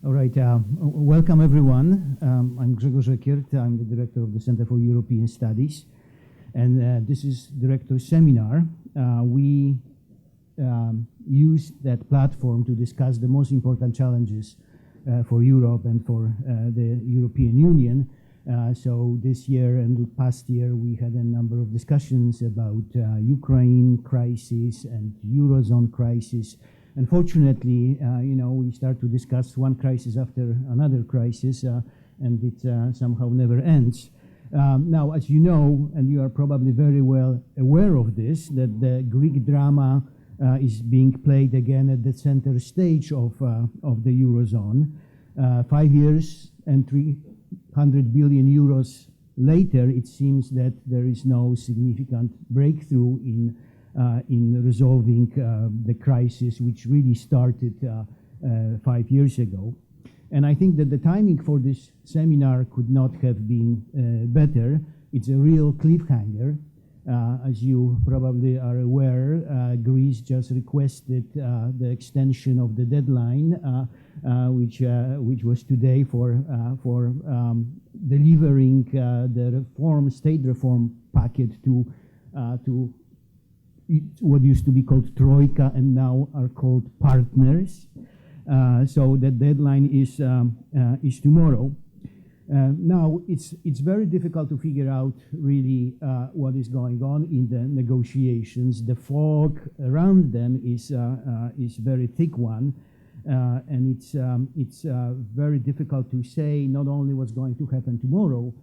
All right, welcome everyone. I'm Grzegorz Ekiert. I'm the director of the Center for European Studies. And this is Director's Seminar. We used that platform to discuss the most important challenges for Europe and for the European Union. So this year and the past year, we had a number of discussions about Ukraine crisis and Eurozone crisis. Unfortunately, we start to discuss one crisis after another crisis, and it somehow never ends. Now, as you know, and you are probably very well aware of this, that the Greek drama is being played again at the center stage of the Eurozone. 5 years and 300 billion euros later, it seems that there is no significant breakthrough in resolving the crisis, which really started 5 years ago. And I think that the timing for this seminar could not have been better. It's a real cliffhanger. As you probably are aware, Greece just requested the extension of the deadline, which was today for delivering the state reform packet to what used to be called Troika and now are called partners. So the deadline is tomorrow. Now it's very difficult to figure out really what is going on in the negotiations. The fog around them is very thick one, and it's very difficult to say not only what's going to happen tomorrow,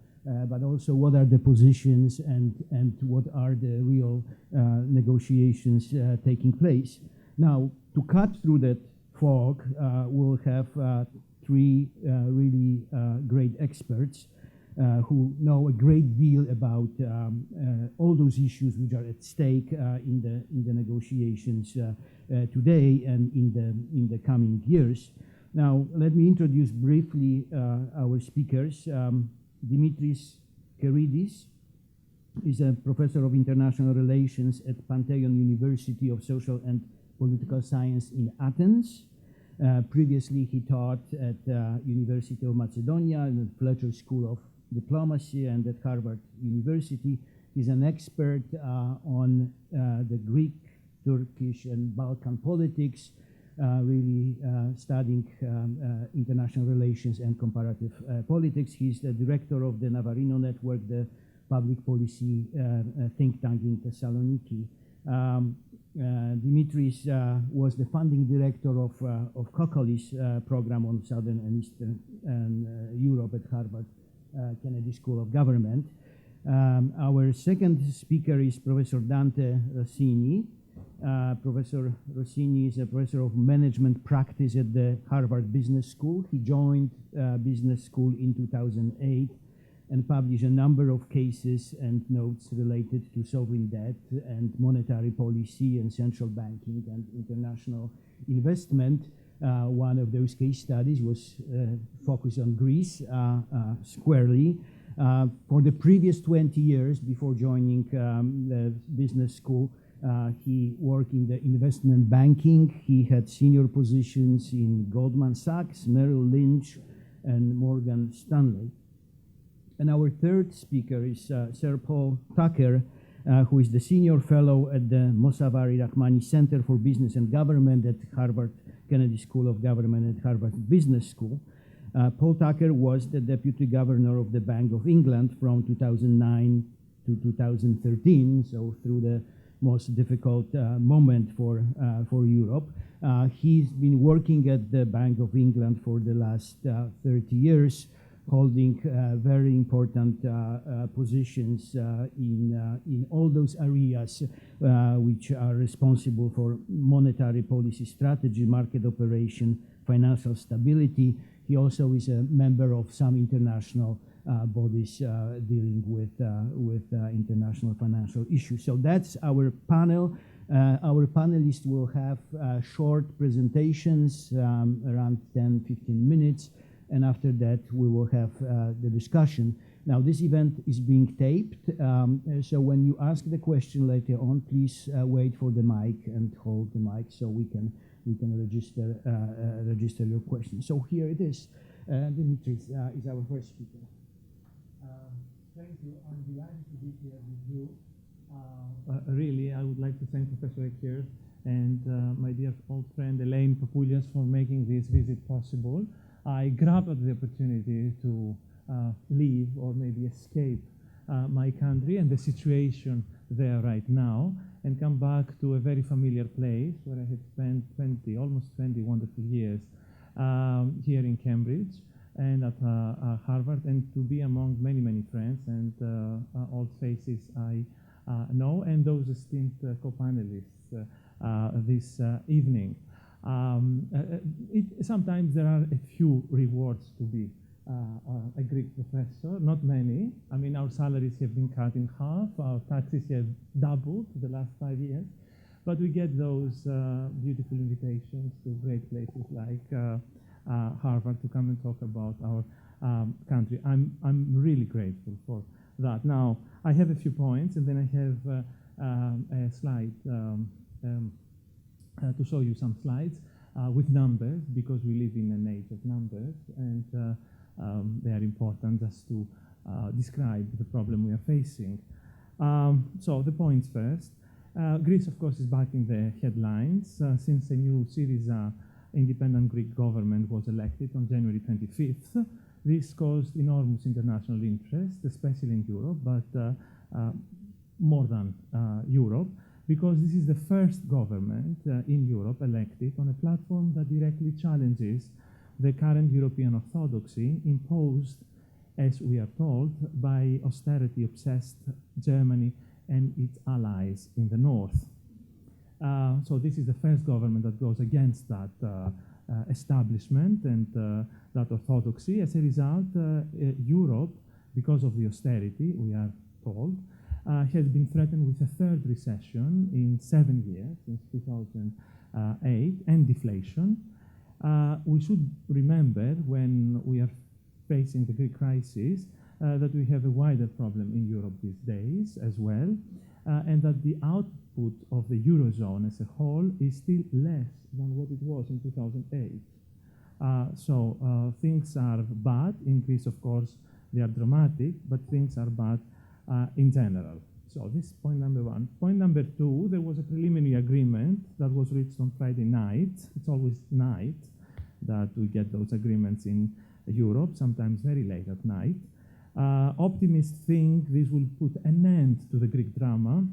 but also what are the positions and what are the real negotiations taking place. Now, to cut through that fog, we'll have three really great experts who know a great deal about all those issues which are at stake in the negotiations today and in the coming years. Now, let me introduce briefly our speakers. Dimitris Keridis is a professor of international relations at Panteion University of Social and Political Science in Athens. Previously, he taught at University of Macedonia and the Fletcher School of Diplomacy and at Harvard University. He's an expert on the Greek, Turkish, and Balkan politics, really studying international relations and comparative politics. He's the director of the Navarino network, the public policy think tank in Thessaloniki. Dimitris was the funding director of Kokkalis program on Southern and Eastern Europe at Harvard Kennedy School of Government. Our second speaker is Professor Dante Roscini. Professor Roscini is a professor of management practice at the Harvard Business School. He joined business school in 2008 and published a number of cases and notes related to sovereign debt and monetary policy and central banking and international investment. One of those case studies was focused on Greece squarely. For the previous 20 years before joining the business school, he worked in the investment banking. He had senior positions in Goldman Sachs, Merrill Lynch, and Morgan Stanley. And our third speaker is Sir Paul Tucker, who is the senior fellow at the Mossavar-Rahmani Center for Business and Government at Harvard Kennedy School of Government at Harvard Business School. Paul Tucker was the deputy governor of the Bank of England from 2009 to 2013, so through the most difficult moment for Europe. He's been working at the Bank of England for the last 30 years, holding very important positions in all those areas which are responsible for monetary policy strategy, market operation, financial stability. He also is a member of some international bodies dealing with international financial issues. So that's our panel. Our panelists will have short presentations, around 10-15 minutes, and after that we will have the discussion. Now this event is being taped, so when you ask the question later on, please wait for the mic and hold the mic so we can we can register your questions. So here it is. Dimitris is our first speaker. Thank you. I'm delighted to be here with you. Really, I would like to thank Professor Ekiert and my dear old friend Elaine Papoulias for making this visit possible. I grabbed at the opportunity to leave or maybe escape my country and the situation there right now and come back to a very familiar place where I had spent almost 20 wonderful years here in Cambridge and at Harvard, and to be among many, many friends and old faces I know, and those esteemed co-panelists this evening. Sometimes there are a few rewards to be a Greek professor, not many. I mean, our salaries have been cut in half, our taxes have doubled the last 5 years, but we get those beautiful invitations to great places like Harvard to come and talk about our country. I'm really grateful for that. Now, I have a few points, and then I have a slide to show you some slides with numbers, because we live in an age of numbers, and they are important just to describe the problem we are facing. So the points first. Greece, of course, is back in the headlines since a new Syriza independent Greek government was elected on January 25th. This caused enormous international interest, especially in Europe, but more than Europe, because this is the first government in Europe elected on a platform that directly challenges the current European orthodoxy imposed, as we are told, by austerity-obsessed Germany and its allies in the north. So this is the first government that goes against that establishment and that orthodoxy. As a result, Europe, because of the austerity, we are told, has been threatened with a third recession in 7 years, since 2008, and deflation. We should remember, when we are facing the Greek crisis, that we have a wider problem in Europe these days as well, and that the output of the Eurozone as a whole is still less than what it was in 2008. So things are bad. In Greece, of course, they are dramatic, but things are bad in general. So this is point number one. Point number two, there was a preliminary agreement that was reached on Friday night. It's always night that we get those agreements in Europe, sometimes very late at night. Optimists think this will put an end to the Greek drama.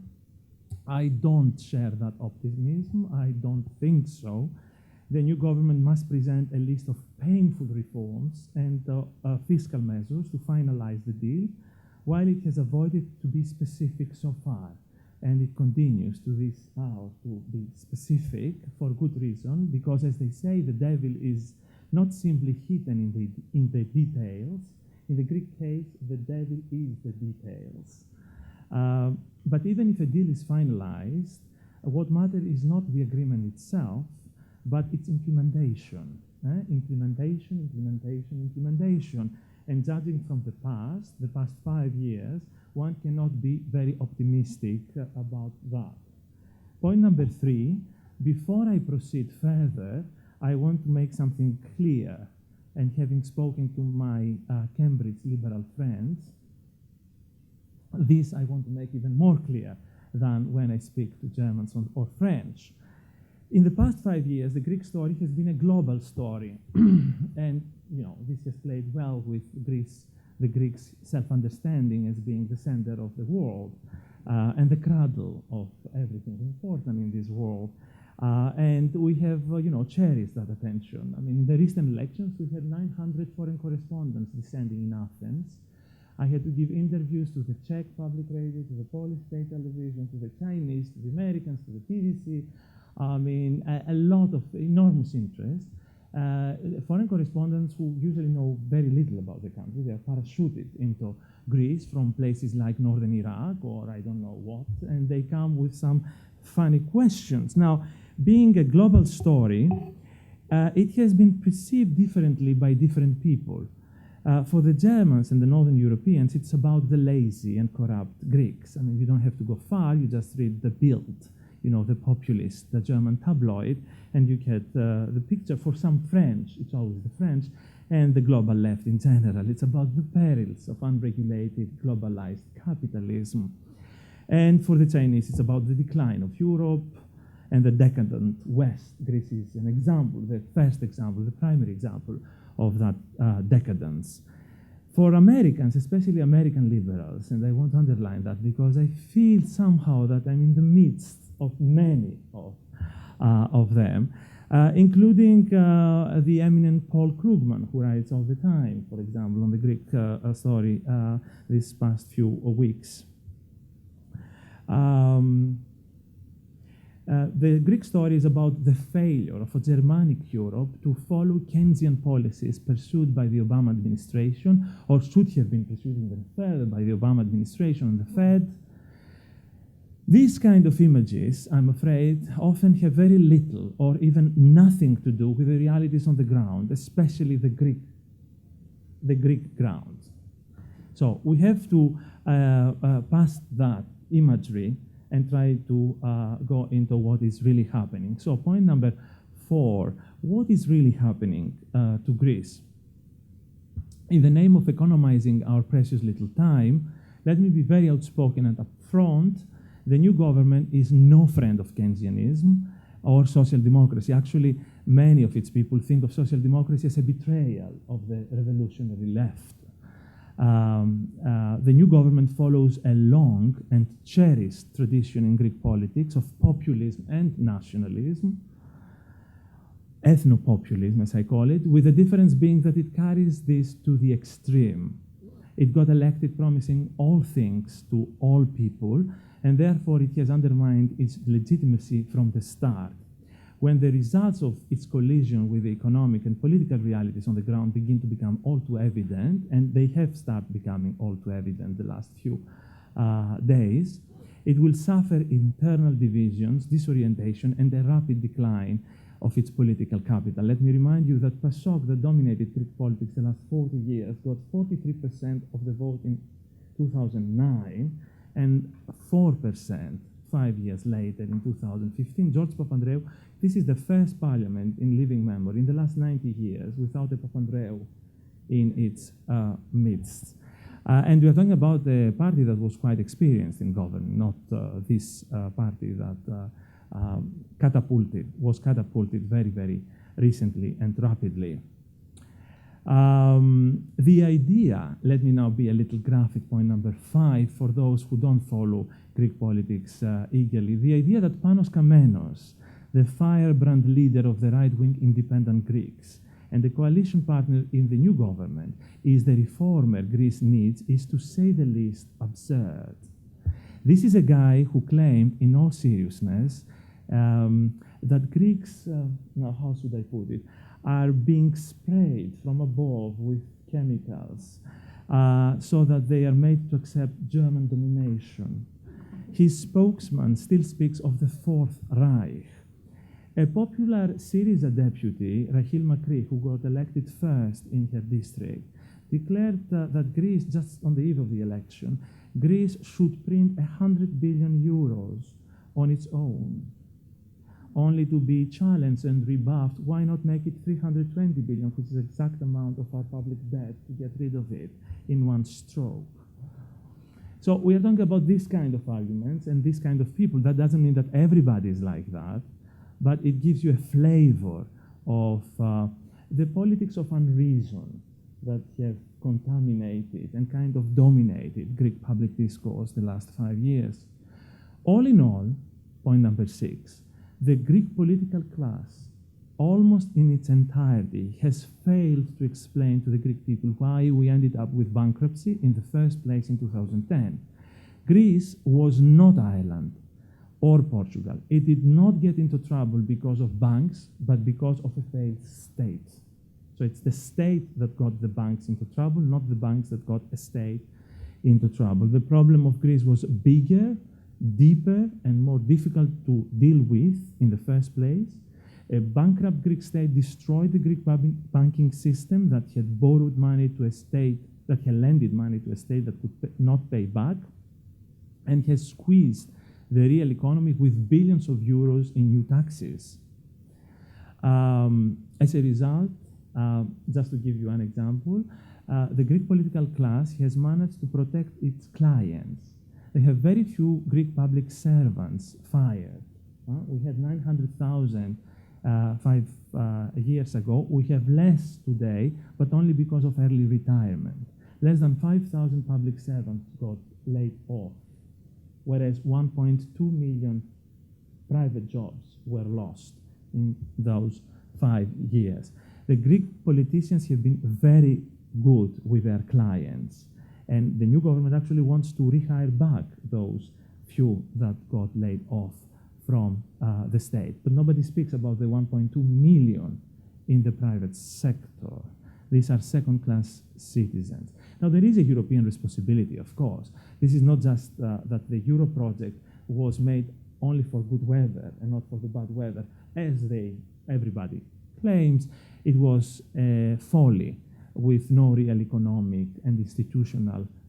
I don't share that optimism. I don't think so. The new government must present a list of painful reforms and fiscal measures to finalize the deal, while it has avoided to be specific so far. And it continues to this hour to be specific for good reason, because, as they say, the devil is not simply hidden in the details. In the Greek case, the devil is the details. But even if a deal is finalized, what matters is not the agreement itself, but its implementation. Implementation. And judging from the past 5 years, one cannot be very optimistic about that. Point number three, before I proceed further, I want to make something clear. And having spoken to my Cambridge liberal friends, this I want to make even more clear than when I speak to Germans or French. In the past 5 years, the Greek story has been a global story. And this has played well with Greece, the Greeks' self-understanding as being the center of the world and the cradle of everything important in this world. And we have, cherished that attention. I mean, in the recent elections, we had 900 foreign correspondents descending in Athens. I had to give interviews to the Czech public radio, to the Polish state television, to the Chinese, to the Americans, to the BBC. I mean, a lot of enormous interest. Foreign correspondents who usually know very little about the country, they are parachuted into Greece from places like northern Iraq or I don't know what, and they come with some funny questions. Now, being a global story, it has been perceived differently by different people. For the Germans and the Northern Europeans, it's about the lazy and corrupt Greeks. I mean, you don't have to go far, you just read the Bild the Populist, the German tabloid, and you get the picture for some French, it's always the French, and the global left in general. It's about the perils of unregulated, globalized capitalism. And for the Chinese, it's about the decline of Europe and the decadent West. Greece is an example, the first example, the primary example of that decadence. For Americans, especially American liberals, and I want to underline that because I feel somehow that I'm in the midst of many of them, including the eminent Paul Krugman, who writes all the time, for example, on the Greek story these past few weeks. The Greek story is about the failure of a Germanic Europe to follow Keynesian policies pursued by the Obama administration, or should have been pursued even further by the Obama administration and the Fed. These kind of images, I'm afraid, often have very little or even nothing to do with the realities on the ground, especially the Greek ground. So we have to pass that imagery and try to go into what is really happening. So point number 4, what is really happening to Greece? In the name of economizing our precious little time, let me be very outspoken and upfront. The new government is no friend of Keynesianism or social democracy. Actually, many of its people think of social democracy as a betrayal of the revolutionary left. The new government follows a long and cherished tradition in Greek politics of populism and nationalism, ethno-populism as I call it, with the difference being that it carries this to the extreme. It got elected promising all things to all people, and therefore it has undermined its legitimacy from the start. When the results of its collision with the economic and political realities on the ground begin to become all too evident, and they have started becoming all too evident the last few days, it will suffer internal divisions, disorientation, and a rapid decline of its political capital. Let me remind you that PASOK, that dominated Greek politics the last 40 years, got 43% of the vote in 2009 and 4% 5 years later in 2015. George Papandreou, this is the first parliament in living memory in the last 90 years without a Papandreou in its midst. And we are talking about a party that was quite experienced in governing, not this party that was catapulted very, very recently and rapidly. The idea, let me now be a little graphic, point number 5, for those who don't follow Greek politics eagerly. The idea that Panos Kamenos, the firebrand leader of the right-wing independent Greeks, and the coalition partner in the new government is the reformer Greece needs, is, to say the least, absurd. This is a guy who claimed, in all seriousness, that Greeks, now how should I put it, are being sprayed from above with chemicals so that they are made to accept German domination. His spokesman still speaks of the Fourth Reich. A popular Syriza deputy, Rahil Makri, who got elected first in her district, declared that Greece, just on the eve of the election, Greece should print 100 billion euros on its own, only to be challenged and rebuffed. Why not make it 320 billion, which is the exact amount of our public debt, to get rid of it in one stroke? So we are talking about this kind of arguments and this kind of people. That doesn't mean that everybody is like that, but it gives you a flavor of the politics of unreason that have contaminated and kind of dominated Greek public discourse the last 5 years. All in all, point number 6, the Greek political class, almost in its entirety, has failed to explain to the Greek people why we ended up with bankruptcy in the first place in 2010. Greece was not Ireland or Portugal. It did not get into trouble because of banks, but because of a failed state. So it's the state that got the banks into trouble, not the banks that got a state into trouble. The problem of Greece was bigger, deeper, and more difficult to deal with in the first place. A bankrupt Greek state destroyed the Greek banking system that had borrowed money to a state, that had lended money to a state that could not pay back, and has squeezed the real economy with billions of euros in new taxes. As a result, just to give you an example, the Greek political class has managed to protect its clients. They have very few Greek public servants fired. We had 900,000 5 years ago. We have less today, but only because of early retirement. Less than 5,000 public servants got laid off, whereas 1.2 million private jobs were lost in those 5 years. The Greek politicians have been very good with their clients, and the new government actually wants to rehire back those few that got laid off from the state. But nobody speaks about the 1.2 million in the private sector. These are second-class citizens. Now, there is a European responsibility, of course. This is not just that the Euro project was made only for good weather and not for the bad weather, as everybody claims. It was a folly with no real economic and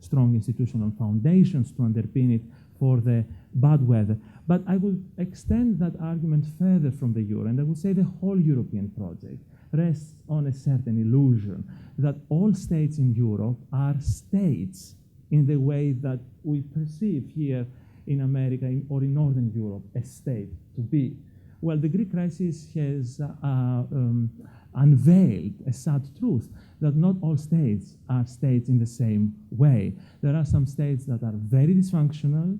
strong institutional foundations to underpin it for the bad weather. But I would extend that argument further from the Euro, and I would say the whole European project rests on a certain illusion that all states in Europe are states in the way that we perceive here in America or in Northern Europe a state to be. Well, the Greek crisis has unveiled a sad truth that not all states are states in the same way. There are some states that are very dysfunctional,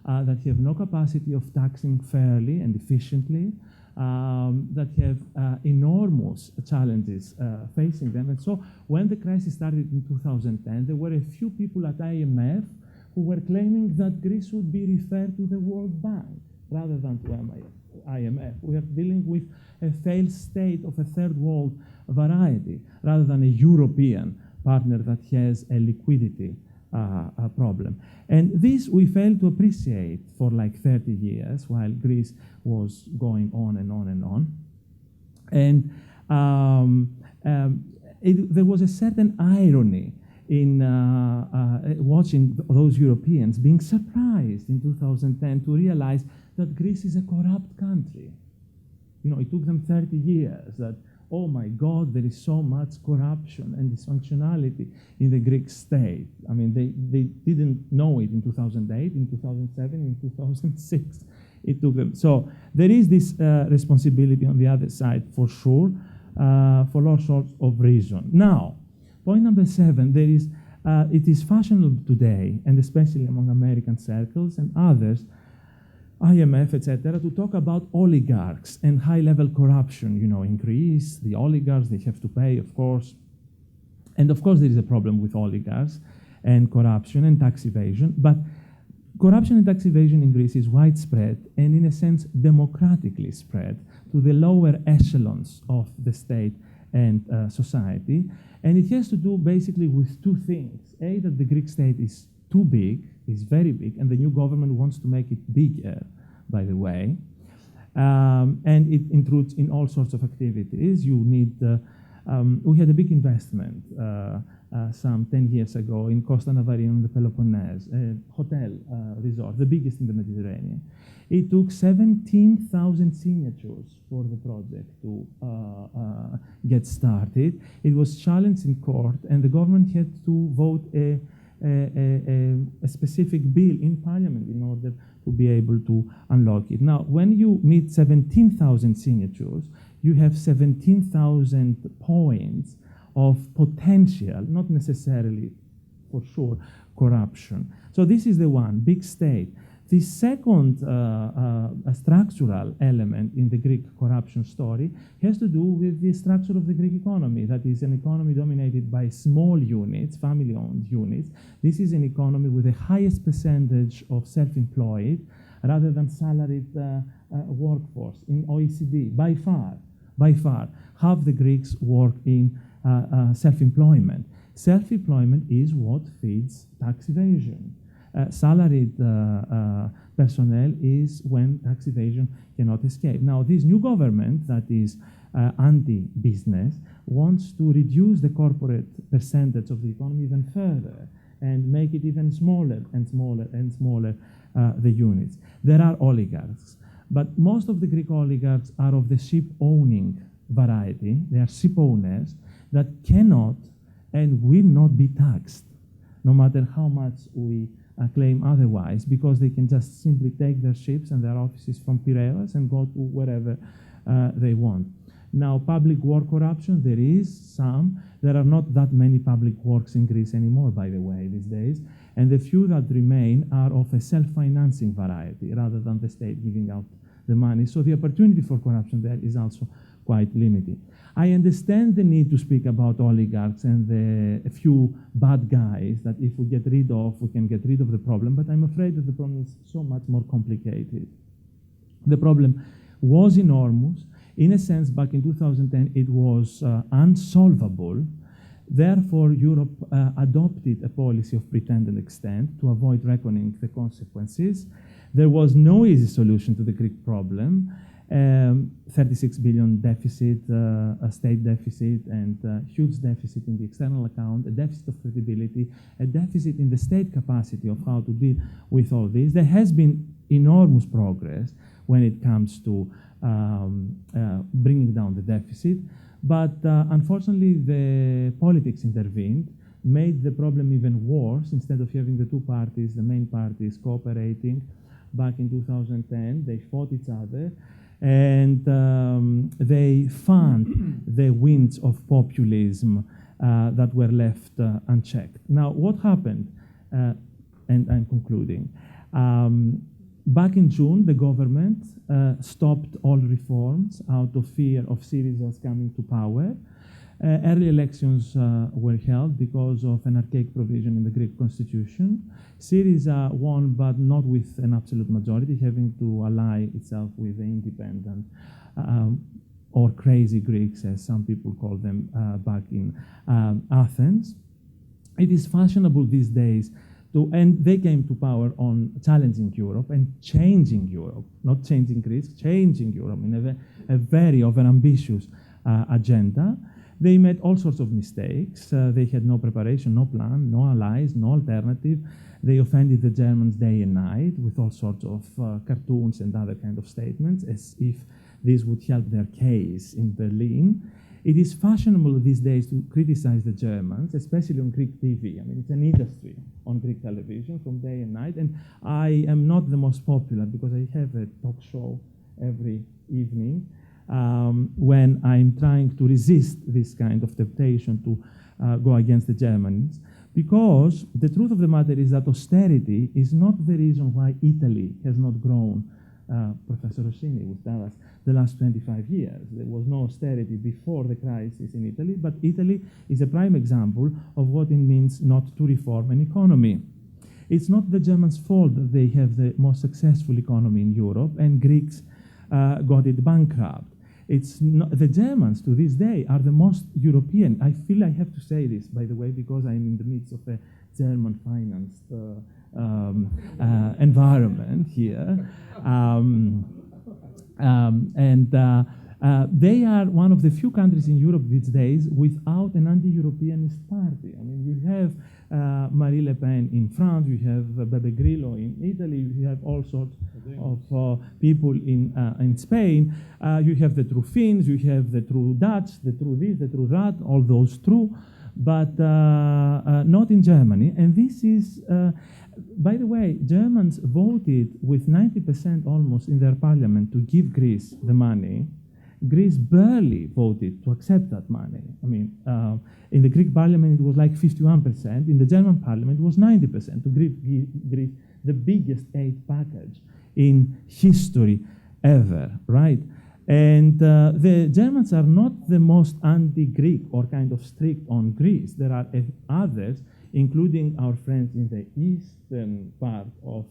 that have no capacity of taxing fairly and efficiently, that have enormous challenges facing them. And so when the crisis started in 2010, there were a few people at IMF who were claiming that Greece would be referred to the World Bank rather than to IMF. We are dealing with a failed state of a third world variety rather than a European partner that has a liquidity problem. And this we failed to appreciate for like 30 years while Greece was going on and on and on. And there was a certain irony in watching those Europeans being surprised in 2010 to realize that Greece is a corrupt country. You know, it took them 30 years that, oh my God, there is so much corruption and dysfunctionality in the Greek state. I mean, they didn't know it in 2008, in 2007, in 2006. It took them. So there is this responsibility on the other side for sure, for all sorts of reasons. Now, point number 7, there is, it is fashionable today, and especially among American circles and others, IMF, etc., to talk about oligarchs and high-level corruption. You know, in Greece, the oligarchs, they have to pay, of course. And of course, there is a problem with oligarchs and corruption and tax evasion. But corruption and tax evasion in Greece is widespread and, in a sense, democratically spread to the lower echelons of the state and society. And it has to do basically with two things. A, that the Greek state is too big, is very big, and the new government wants to make it bigger, by the way. And it intrudes in all sorts of activities. You need, we had a big investment some 10 years ago in Costa Navarino in the Peloponnese, a hotel resort, the biggest in the Mediterranean. It took 17,000 signatures for the project to get started. It was challenged in court, and the government had to vote a specific bill in parliament in order to be able to unlock it. Now, when you need 17,000 signatures, you have 17,000 points of potential, not necessarily for sure, corruption. So this is the one, big state. The second structural element in the Greek corruption story has to do with the structure of the Greek economy. That is an economy dominated by small units, family-owned units. This is an economy with the highest percentage of self-employed rather than salaried workforce in OECD, by far. Half the Greeks work in self-employment. Self-employment is what feeds tax evasion. Salaried personnel is when tax evasion cannot escape. Now, this new government that is anti-business wants to reduce the corporate percentage of the economy even further. and make it even smaller and smaller and smaller, the units. There are oligarchs, but most of the Greek oligarchs are of the ship-owning variety. They are ship owners that cannot and will not be taxed, no matter how much we claim otherwise, because they can just simply take their ships and their offices from Piraeus and go to wherever they want. Now, public work corruption, there is some. There are not that many public works in Greece anymore, by the way, these days. And the few that remain are of a self-financing variety, rather than the state giving out the money. So the opportunity for corruption there is also quite limited. I understand the need to speak about oligarchs and a few bad guys that if we get rid of, we can get rid of the problem, but I'm afraid that the problem is so much more complicated. The problem was enormous. In a sense, back in 2010, it was unsolvable. Therefore, Europe adopted a policy of pretended extent to avoid reckoning the consequences. There was no easy solution to the Greek problem. 36 billion deficit, a state deficit, and huge deficit in the external account, a deficit of credibility, a deficit in the state capacity of how to deal with all this. There has been enormous progress when it comes to bringing down the deficit, but unfortunately the politics intervened, made the problem even worse. Instead of having the two parties, the main parties cooperating back in 2010, they fought each other, and they fanned the winds of populism that were left unchecked. Now, what happened, and I'm concluding, back in June, the government stopped all reforms out of fear of Syriza's coming to power. Early elections were held because of an archaic provision in the Greek constitution. Syriza won, but not with an absolute majority, having to ally itself with the independent or crazy Greeks, as some people call them, back in Athens. It is fashionable these days and they came to power on challenging Europe and changing Europe, not changing Greece, changing Europe in a very overambitious agenda. They made all sorts of mistakes. They had no preparation, no plan, no allies, no alternative. They offended the Germans day and night with all sorts of cartoons and other kind of statements, as if this would help their case in Berlin. It is fashionable these days to criticize the Germans, especially on Greek TV. I mean, it's an industry on Greek television from day and night. And I am not the most popular because I have a talk show every evening when I'm trying to resist this kind of temptation to go against the Germans. Because the truth of the matter is that austerity is not the reason why Italy has not grown. Professor Roscini would tell us the last 25 years. There was no austerity before the crisis in Italy, but Italy is a prime example of what it means not to reform an economy. It's not the Germans' fault that they have the most successful economy in Europe and Greeks got it bankrupt. It's not, the Germans to this day are the most European. I feel I have to say this, by the way, because I'm in the midst of a German-financed environment here. They are one of the few countries in Europe these days without an anti-Europeanist party. I mean, you have Marine Le Pen in France, you have Beppe Grillo in Italy, you have all sorts of people in Spain. You have the true Finns, you have the true Dutch, the true this, the true that, all those true, but not in Germany. And this is, by the way, Germans voted with 90% almost in their parliament to give Greece the money. Greece barely voted to accept that money. I mean, in the Greek parliament, it was like 51%. In the German parliament, it was 90% to give Greece the biggest aid package in history ever, right? And the Germans are not the most anti-Greek or kind of strict on Greece. There are others, including our friends in the eastern part of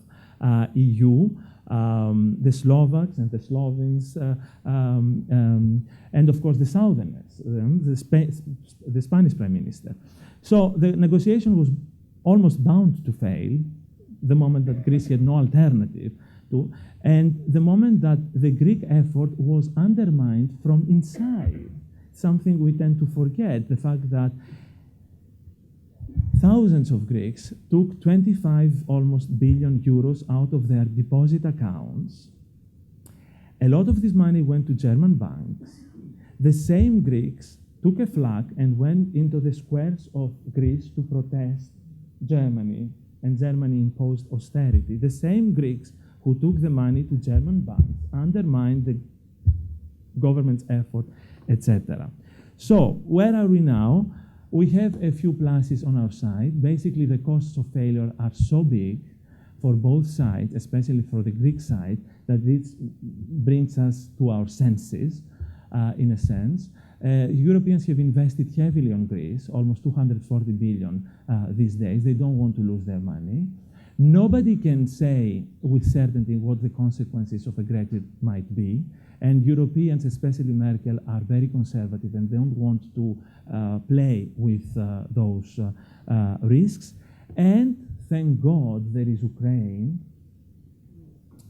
EU, the Slovaks and the Slovenes, and of course the Southerners, the Spanish Prime Minister. So the negotiation was almost bound to fail the moment that Greece had no alternative to, and the moment that the Greek effort was undermined from inside, something we tend to forget, the fact that thousands of Greeks took 25 almost billion euros out of their deposit accounts. A lot of this money went to German banks. The same Greeks took a flag and went into the squares of Greece to protest Germany, and Germany imposed austerity. The same Greeks who took the money to German banks undermined the government's effort, etc. So, where are we now? We have a few pluses on our side. Basically, the costs of failure are so big for both sides, especially for the Greek side, that this brings us to our senses, in a sense. Europeans have invested heavily on Greece, almost 240 billion these days. They don't want to lose their money. Nobody can say with certainty what the consequences of a Grexit might be. And Europeans, especially Merkel, are very conservative and don't want to play with those risks. And thank God there is Ukraine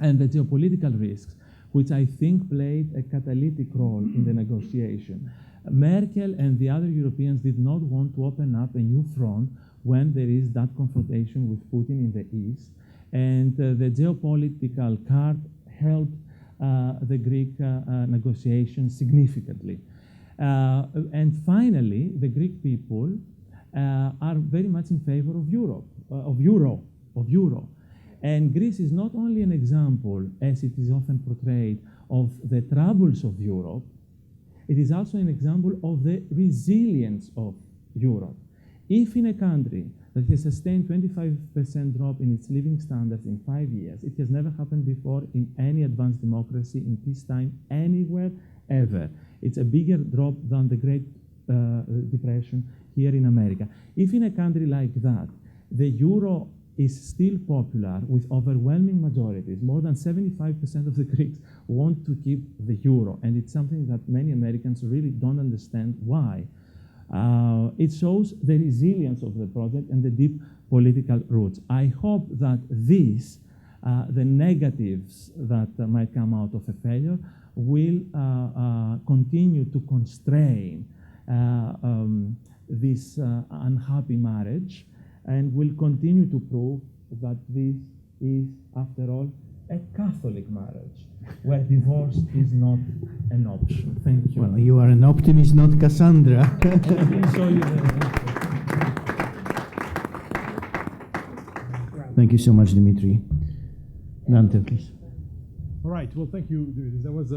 and the geopolitical risks, which I think played a catalytic role in the negotiation. Merkel and the other Europeans did not want to open up a new front when there is that confrontation with Putin in the east. And the geopolitical card helped the Greek negotiations significantly. And finally, the Greek people are very much in favor of Europe, of euro. And Greece is not only an example, as it is often portrayed, of the troubles of Europe, it is also an example of the resilience of Europe. If in a country that has sustained 25% drop in its living standards in 5 years, it has never happened before in any advanced democracy in peacetime anywhere, ever. It's a bigger drop than the Great Depression here in America. If in a country like that, the euro is still popular with overwhelming majorities, more than 75% of the Greeks want to keep the euro, and it's something that many Americans really don't understand why. It shows the resilience of the project and the deep political roots. I hope that this, the negatives that might come out of a failure, will continue to constrain this unhappy marriage, and will continue to prove that this is, after all, a Catholic marriage, where divorce is not an option. Thank you. Well, you are an optimist, not Cassandra. I can show you Thank you so much, Dimitri. Dante, please. All right. Well, thank you, Dimitris. That was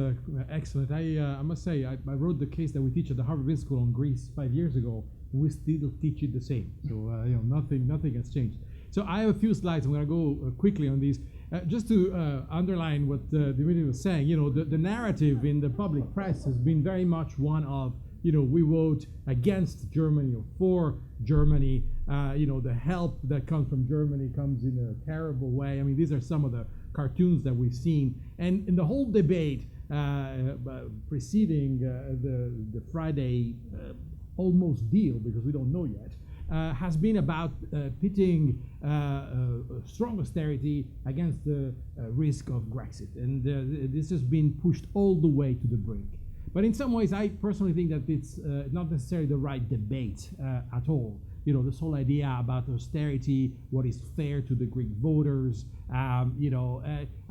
excellent. I must say, I wrote the case that we teach at the Harvard Business School on Greece 5 years ago, and we still teach it the same. So nothing has changed. So I have a few slides. I'm going to go quickly on these, just to underline what Dimitris was saying. The narrative in the public press has been very much one of, we vote against Germany or for Germany. The help that comes from Germany comes in a terrible way. I mean, these are some of the cartoons that we've seen. And in the whole debate preceding the Friday almost deal, because we don't know yet, has been about pitting strong austerity against the risk of Grexit. And this has been pushed all the way to the brink. But in some ways, I personally think that it's not necessarily the right debate at all. This whole idea about austerity, what is fair to the Greek voters, I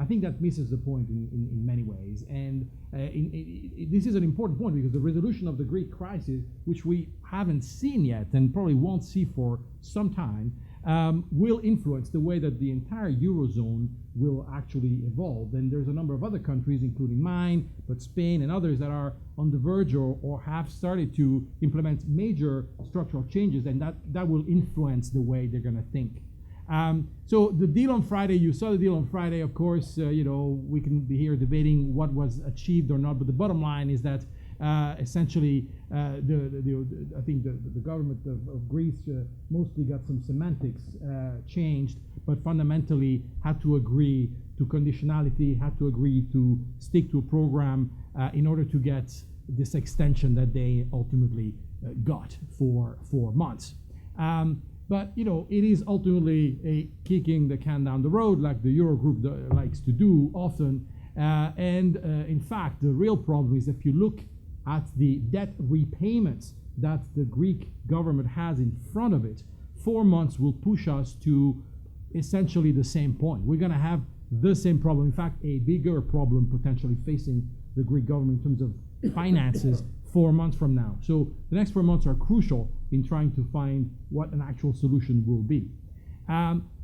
think that misses the point in many ways. And this is an important point, because the resolution of the Greek crisis, which we haven't seen yet and probably won't see for some time, will influence the way that the entire Eurozone will actually evolve. And there's a number of other countries, including mine, but Spain and others, that are on the verge or have started to implement major structural changes, and that will influence the way they're going to think. So the deal on Friday, you saw the deal on Friday, of course. We can be here debating what was achieved or not, but the bottom line is that essentially, I think the government of Greece mostly got some semantics changed, but fundamentally had to agree to conditionality, had to agree to stick to a program in order to get this extension that they ultimately got for 4 months. But it is ultimately a kicking the can down the road, like the Eurogroup likes to do often. In fact, the real problem is, if you look at the debt repayments that the Greek government has in front of it, 4 months will push us to essentially the same point. We're going to have the same problem. In fact, a bigger problem potentially facing the Greek government in terms of finances 4 months from now. So the next 4 months are crucial in trying to find what an actual solution will be.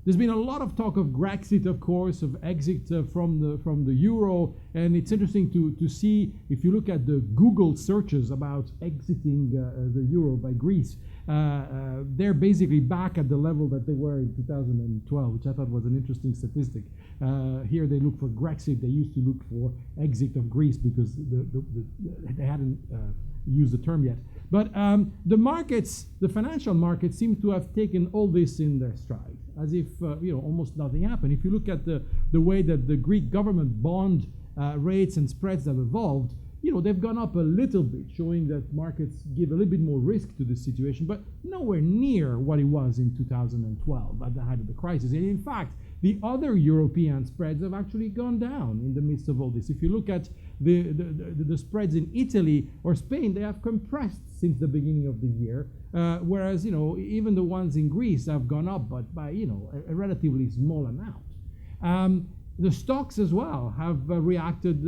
There's been a lot of talk of Grexit, of course, of exit from the euro, and it's interesting to see, if you look at the Google searches about exiting the euro by Greece, they're basically back at the level that they were in 2012, which I thought was an interesting statistic. Here they look for Grexit. They used to look for exit of Greece because they hadn't used the term yet. But the markets, the financial markets, seem to have taken all this in their stride, as if almost nothing happened. If you look at the way that the Greek government bond rates and spreads have evolved, they've gone up a little bit, showing that markets give a little bit more risk to this situation, but nowhere near what it was in 2012 at the height of the crisis. And in fact, the other European spreads have actually gone down in the midst of all this. If you look at the spreads in Italy or Spain, they have compressed since the beginning of the year, whereas even the ones in Greece have gone up, but by a relatively small amount. The stocks as well have reacted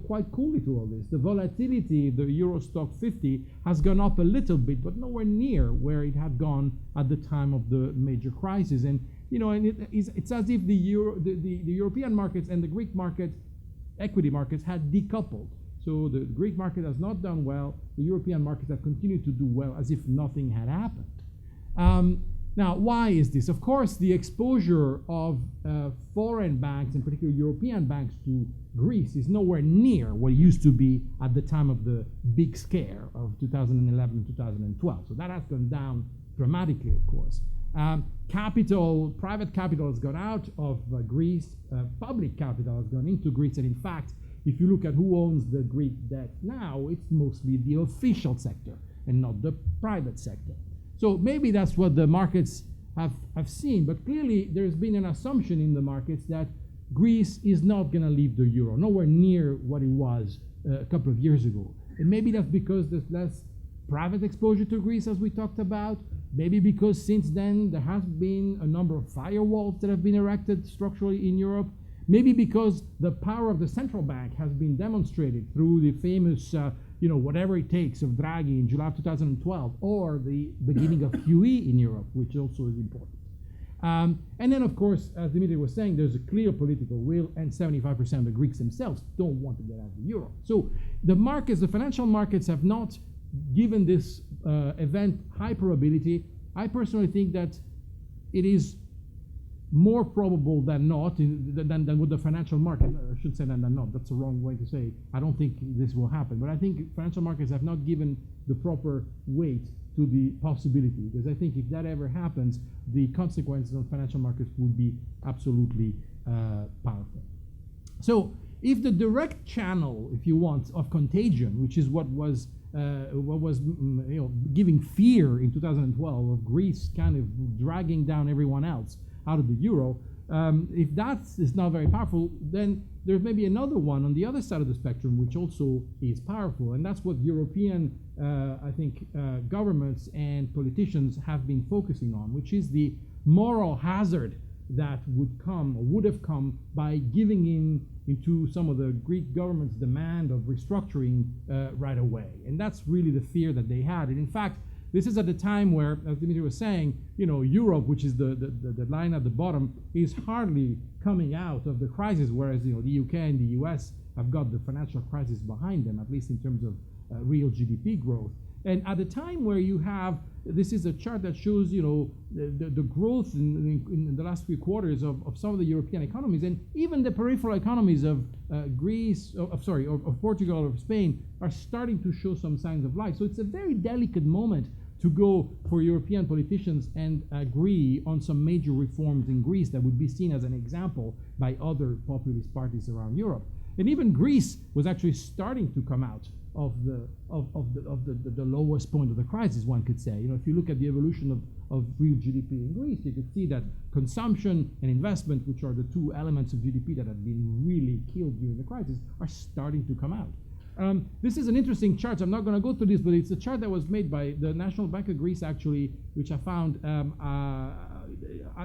quite coolly to all this. The volatility, the Euro Stock 50, has gone up a little bit, but nowhere near where it had gone at the time of the major crisis. And it's as if the European markets and the Greek market, equity markets, had decoupled. So the Greek market has not done well. The European markets have continued to do well as if nothing had happened. Now, why is this? Of course, the exposure of foreign banks, in particular European banks, to Greece is nowhere near what it used to be at the time of the big scare of 2011 and 2012. So that has gone down dramatically, of course. Private capital has gone out of Greece. Public capital has gone into Greece. And in fact, if you look at who owns the Greek debt now, it's mostly the official sector and not the private sector. So maybe that's what the markets have seen, but clearly there's been an assumption in the markets that Greece is not going to leave the euro, nowhere near what it was a couple of years ago. And maybe that's because there's less private exposure to Greece, as we talked about. Maybe because since then there has been a number of firewalls that have been erected structurally in Europe. Maybe because the power of the central bank has been demonstrated through the famous whatever it takes of Draghi in July of 2012, or the beginning of QE in Europe, which also is important. And then, of course, as Dimitris was saying, there's a clear political will, and 75% of the Greeks themselves don't want to get out of the euro. So the markets, the financial markets, have not given this event high probability. I personally think that it is more probable than not, than with the financial market. I should say than not. That's the wrong way to say. I don't think this will happen. But I think financial markets have not given the proper weight to the possibility, because I think if that ever happens, the consequences on financial markets would be absolutely powerful. So if the direct channel, if you want, of contagion, which is what was giving fear in 2012 of Greece kind of dragging down everyone else out of the euro, if that is not very powerful, then there may be another one on the other side of the spectrum which also is powerful, and that's what European, governments and politicians have been focusing on, which is the moral hazard that would come or would have come by giving into some of the Greek government's demand of restructuring right away. And that's really the fear that they had. And in fact, this is at a time where, as Dimitris was saying, Europe, which is the line at the bottom, is hardly coming out of the crisis, whereas the UK and the US have got the financial crisis behind them, at least in terms of real GDP growth. And at a time where you have, this is a chart that shows, the growth in the last few quarters of some of the European economies, and even the peripheral economies of Greece, of Portugal or Spain, are starting to show some signs of life. So it's a very delicate moment to go for European politicians and agree on some major reforms in Greece that would be seen as an example by other populist parties around Europe. And even Greece was actually starting to come out of the lowest point of the crisis, one could say. If you look at the evolution of real GDP in Greece, you could see that consumption and investment, which are the two elements of GDP that have been really killed during the crisis, are starting to come out. This is an interesting chart. I'm not going to go through this, but it's a chart that was made by the National Bank of Greece, actually, which I found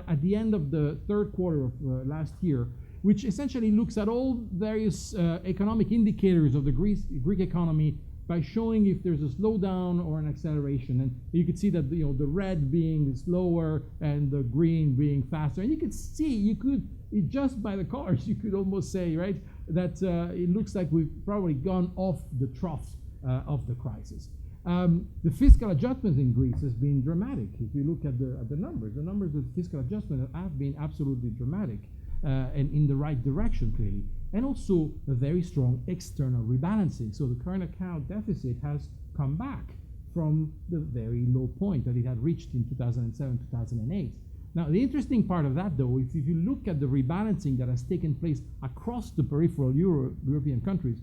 at the end of the third quarter of last year, which essentially looks at all various economic indicators of the Greek economy by showing if there's a slowdown or an acceleration. And you could see that the red being slower and the green being faster. And you could see, just by the colors, you could almost say, right, that it looks like we've probably gone off the troughs of the crisis. The fiscal adjustment in Greece has been dramatic. If you look at the numbers of fiscal adjustment have been absolutely dramatic and in the right direction, clearly. And also a very strong external rebalancing. So the current account deficit has come back from the very low point that it had reached in 2007, 2008. Now, the interesting part of that, though, if you look at the rebalancing that has taken place across the peripheral European countries,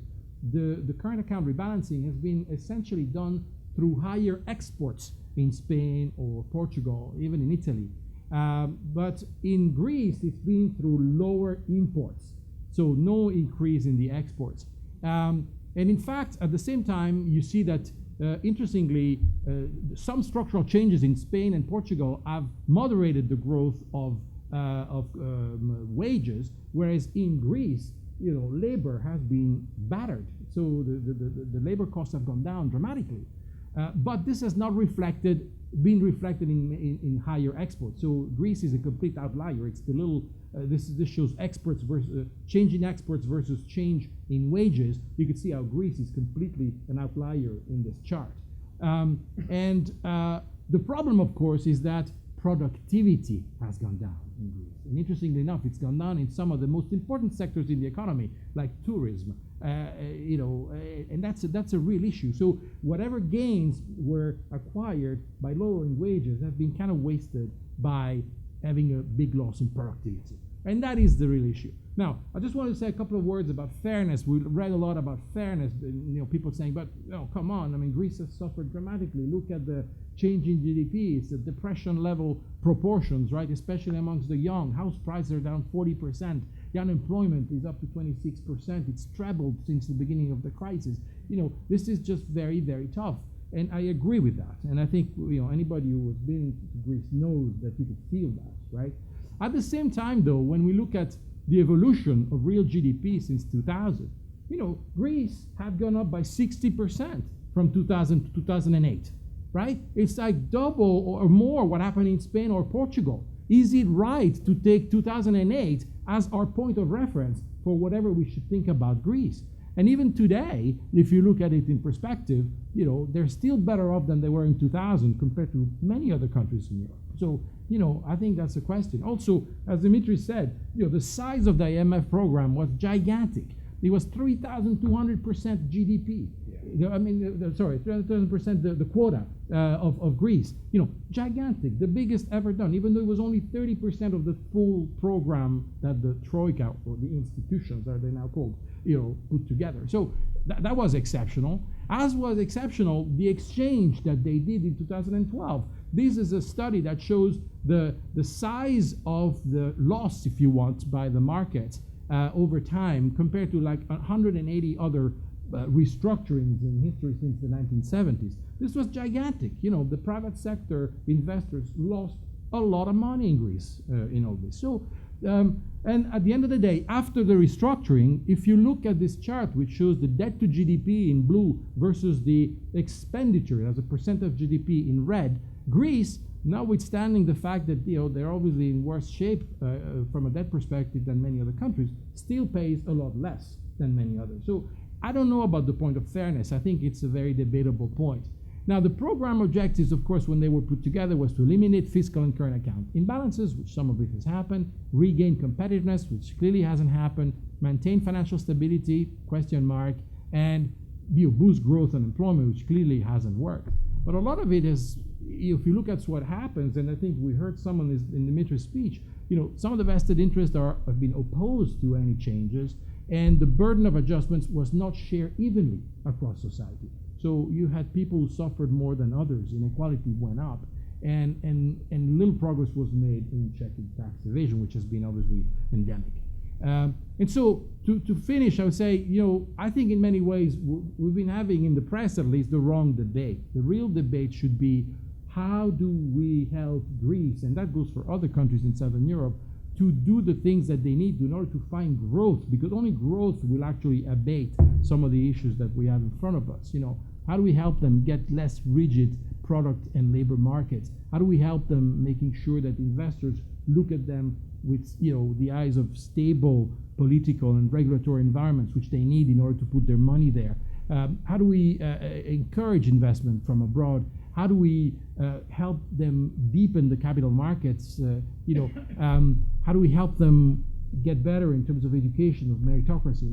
the current account rebalancing has been essentially done through higher exports in Spain or Portugal, even in Italy. But in Greece, it's been through lower imports. So no increase in the exports. And in fact, at the same time, you see that, interestingly, some structural changes in Spain and Portugal have moderated the growth of wages, whereas in Greece, labor has been battered. So the labor costs have gone down dramatically. But this has not been reflected in higher exports. So Greece is a complete outlier. It's the little, this shows exports versus change in exports versus change in wages. You can see how Greece is completely an outlier in this chart. The problem, of course, is that productivity has gone down in Greece. And interestingly enough, it's gone down in some of the most important sectors in the economy, like tourism, and that's a real issue. So whatever gains were acquired by lowering wages have been kind of wasted by having a big loss in productivity. And that is the real issue. Now, I just want to say a couple of words about fairness. We read a lot about fairness, people saying, but come on, I mean, Greece has suffered dramatically. Look at the change in GDP. It's the depression level proportions, right? Especially amongst the young. House prices are down 40%. The unemployment is up to 26%. It's trebled since the beginning of the crisis. This is just very, very tough. And I agree with that. And I think, anybody who has been to Greece knows that you could feel that, right? At the same time, though, when we look at the evolution of real GDP since 2000, Greece had gone up by 60% from 2000 to 2008, right? It's like double or more what happened in Spain or Portugal. Is it right to take 2008 as our point of reference for whatever we should think about Greece? And even today, if you look at it in perspective, they're still better off than they were in 2000 compared to many other countries in Europe. So, I think that's a question. Also, as Dimitris said, the size of the IMF program was gigantic. It was 3,200% GDP. Yeah. 3,200% the quota of Greece. Gigantic, the biggest ever done, even though it was only 30% of the full program that the Troika, or the institutions, are they now called, put together. So that was exceptional. As was exceptional the exchange that they did in 2012. This is a study that shows the size of the loss, if you want, by the market over time compared to like 180 other restructurings in history since the 1970s. This was gigantic. The private sector investors lost a lot of money in Greece in all this. So, and at the end of the day, after the restructuring, if you look at this chart, which shows the debt to GDP in blue versus the expenditure as a percent of GDP in red, Greece, notwithstanding the fact that they're obviously in worse shape from a debt perspective than many other countries, still pays a lot less than many others. So I don't know about the point of fairness. I think it's a very debatable point. Now, the program objectives, of course, when they were put together, was to eliminate fiscal and current account imbalances, which some of it has happened, regain competitiveness, which clearly hasn't happened, maintain financial stability, question mark, and boost growth and employment, which clearly hasn't worked. But a lot of it is, if you look at what happens, and I think we heard some of this in Dimitris' speech, some of the vested interests have been opposed to any changes, and the burden of adjustments was not shared evenly across society. So you had people who suffered more than others, inequality went up, and little progress was made in checking tax evasion, which has been obviously endemic. And so to finish, I would say, I think in many ways we've been having, in the press at least, the wrong debate. The real debate should be, how do we help Greece, and that goes for other countries in Southern Europe, to do the things that they need in order to find growth, because only growth will actually abate some of the issues that we have in front of us. How do we help them get less rigid product and labor markets? How do we help them making sure that investors look at them with the eyes of stable political and regulatory environments, which they need in order to put their money there? How do we encourage investment from abroad? How do we help them deepen the capital markets? How do we help them get better in terms of education, of meritocracy?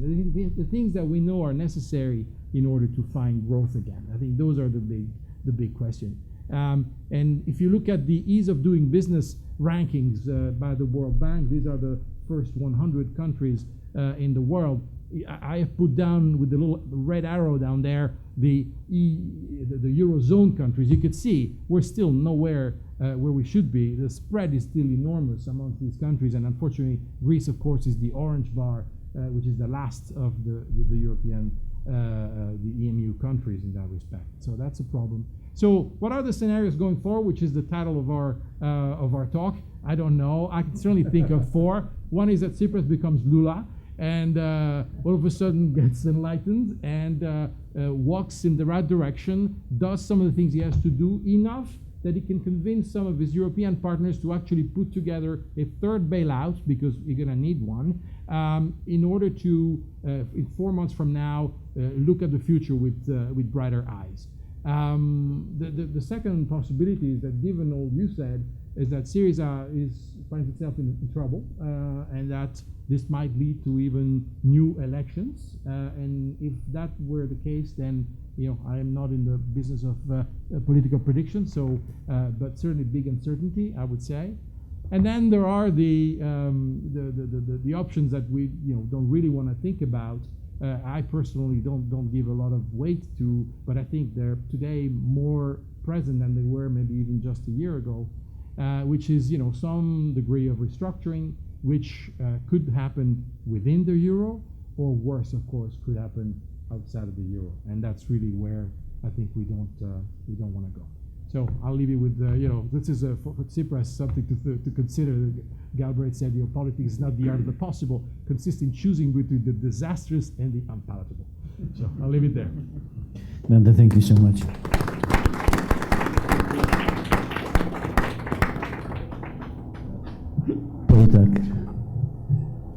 The things that we know are necessary in order to find growth again. I think those are the big question. And if you look at the ease of doing business rankings by the World Bank, these are the first 100 countries in the world. I have put down with the little red arrow down there the Eurozone countries. You could see we're still nowhere where we should be. The spread is still enormous amongst these countries, and unfortunately Greece, of course, is the orange bar, which is the last of the European, the EMU countries in that respect. So that's a problem. So what are the scenarios going forward, which is the title of our talk? I don't know. I can certainly think of 4. One is that Tsipras becomes Lula, and all of a sudden gets enlightened and walks in the right direction, does some of the things he has to do, enough that he can convince some of his European partners to actually put together a third bailout, because you're going to need one, in order to, in 4 months from now, look at the future with brighter eyes. The second possibility is that, given all you said, is that Syriza finds itself in trouble, and that this might lead to even new elections. And if that were the case, then I am not in the business of political prediction. So, but certainly big uncertainty, I would say. And then there are the options that we don't really want to think about. I personally don't give a lot of weight to, but I think they're today more present than they were maybe even just a year ago, which is some degree of restructuring, which could happen within the euro, or worse, of course, could happen outside of the euro, and that's really where I think we don't want to go. So I'll leave you with this is for Tsipras something to consider. Galbraith said, politics is not the art of the possible, consists in choosing between the disastrous and the unpalatable. So I'll leave it there. Dante, thank you so much.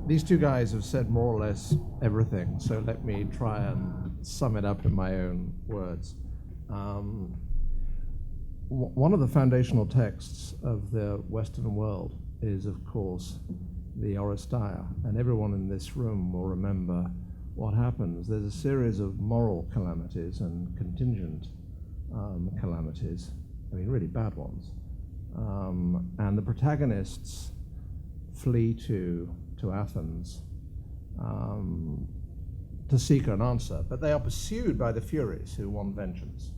These two guys have said more or less everything, so let me try and sum it up in my own words. One of the foundational texts of the Western world is, of course, the Oresteia, and everyone in this room will remember what happens. There's a series of moral calamities and contingent calamities, really bad ones, and the protagonists flee to Athens to seek an answer, but they are pursued by the Furies, who want vengeance.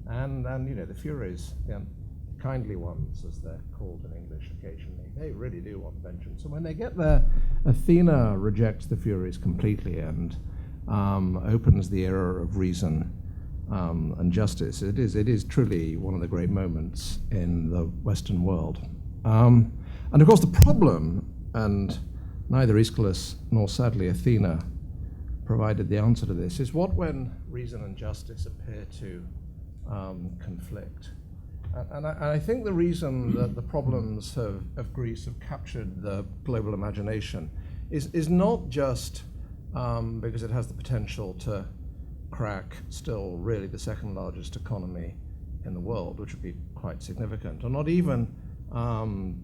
And the Furies, the kindly ones, as they're called in English occasionally, they really do want vengeance. And when they get there, Athena rejects the Furies completely and opens the era of reason and justice. It is truly one of the great moments in the Western world. And of course the problem, and neither Aeschylus nor sadly Athena provided the answer to this, is what when reason and justice appear to conflict. And I think the reason that the problems of Greece have captured the global imagination is not just because it has the potential to crack still really the second largest economy in the world, which would be quite significant, or not even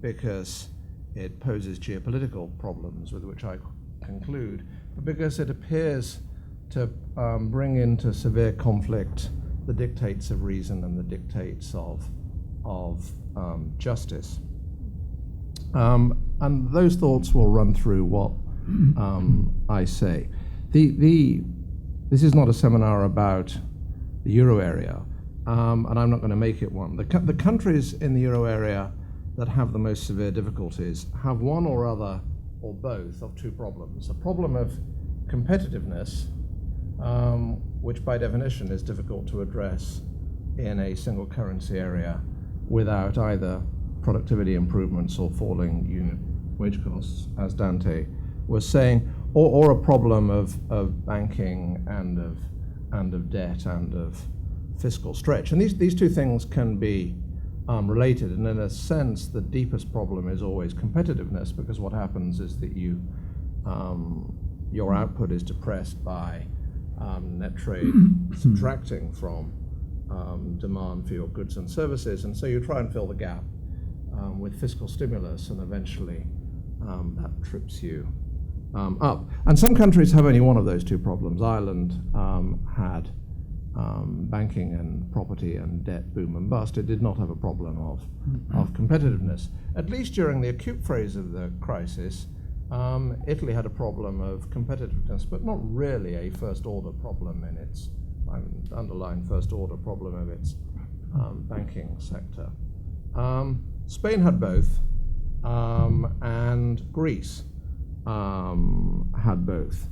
because it poses geopolitical problems, with which I conclude, but because it appears to bring into severe conflict the dictates of reason and the dictates of justice. And those thoughts will run through what I say. This is not a seminar about the euro area, and I'm not going to make it one. The countries in the euro area that have the most severe difficulties have one or other or both, of two problems. A problem of competitiveness, which by definition is difficult to address in a single currency area without either productivity improvements or falling unit wage costs, as Dante was saying, or a problem of banking and of debt and of fiscal stretch. And these two things can be related, and in a sense the deepest problem is always competitiveness, because what happens is that your output is depressed by net trade subtracting from demand for your goods and services, and so you try and fill the gap with fiscal stimulus, and eventually that trips you up. And some countries have only one of those two problems. Ireland had banking and property and debt boom and bust. It did not have a problem of competitiveness. At least during the acute phase of the crisis, Italy had a problem of competitiveness, but not really a first-order problem in its, underlying first-order problem of its banking sector. Spain had both, and Greece had both.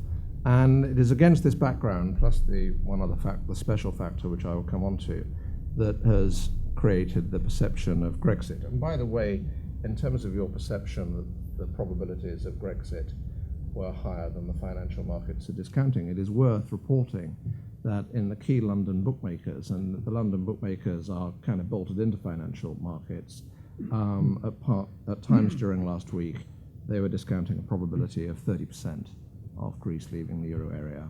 And it is against this background, plus the one other fact, the special factor, which I will come on to, that has created the perception of Grexit. And by the way, in terms of your perception, the probabilities of Grexit were higher than the financial markets are discounting. It is worth reporting that in the key London bookmakers, and the London bookmakers are kind of bolted into financial markets, at times during last week, they were discounting a probability of 30% of Greece leaving the euro area,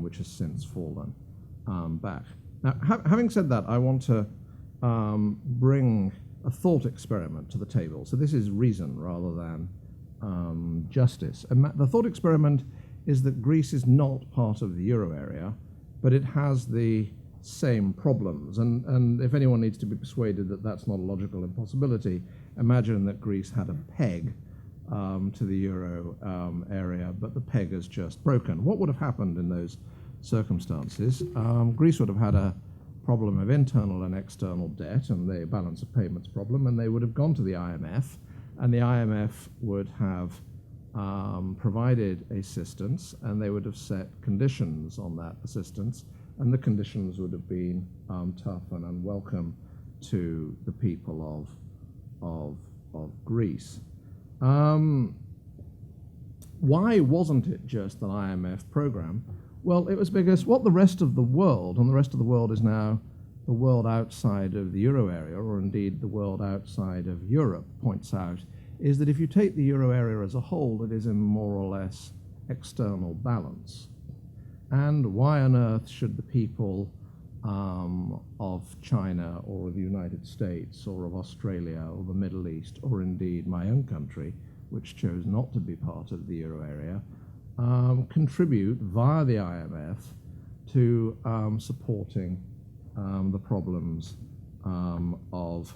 which has since fallen back. Now, having said that, I want to bring a thought experiment to the table. So this is reason rather than justice. And the thought experiment is that Greece is not part of the euro area, but it has the same problems. And if anyone needs to be persuaded that that's not a logical impossibility, imagine that Greece had a peg to the euro area, but the peg is just broken. What would have happened in those circumstances? Greece would have had a problem of internal and external debt and the balance of payments problem, and they would have gone to the IMF, and the IMF would have provided assistance, and they would have set conditions on that assistance, and the conditions would have been tough and unwelcome to the people of Greece. Why wasn't it just an IMF program? Well, it was because what the rest of the world, and the rest of the world is now the world outside of the euro area, or indeed the world outside of Europe, points out, is that if you take the euro area as a whole, it is in more or less external balance. And why on earth should the people of China or of the United States or of Australia or the Middle East, or indeed my own country, which chose not to be part of the euro area, contribute via the IMF to supporting the problems of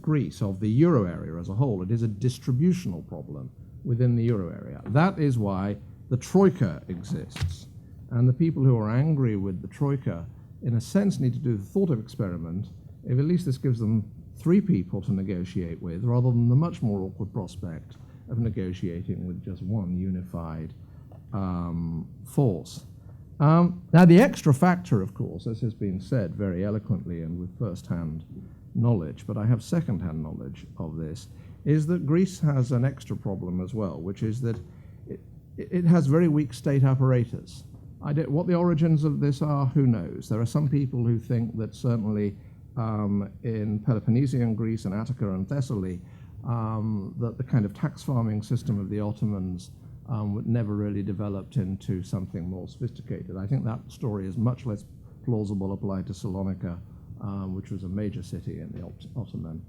Greece, of the euro area as a whole? It is a distributional problem within the euro area. That is why the Troika exists. And the people who are angry with the Troika, in a sense, need to do the thought experiment, if at least this gives them 3 people to negotiate with, rather than the much more awkward prospect of negotiating with just one unified force. Now, the extra factor, of course, as has been said very eloquently and with first-hand knowledge, but I have second-hand knowledge of this, is that Greece has an extra problem as well, which is that it has very weak state apparatus. What the origins of this are, who knows? There are some people who think that certainly in Peloponnesian Greece and Attica and Thessaly, that the kind of tax farming system of the Ottomans never really developed into something more sophisticated. I think that story is much less plausible applied to Salonika, which was a major city in the Ottoman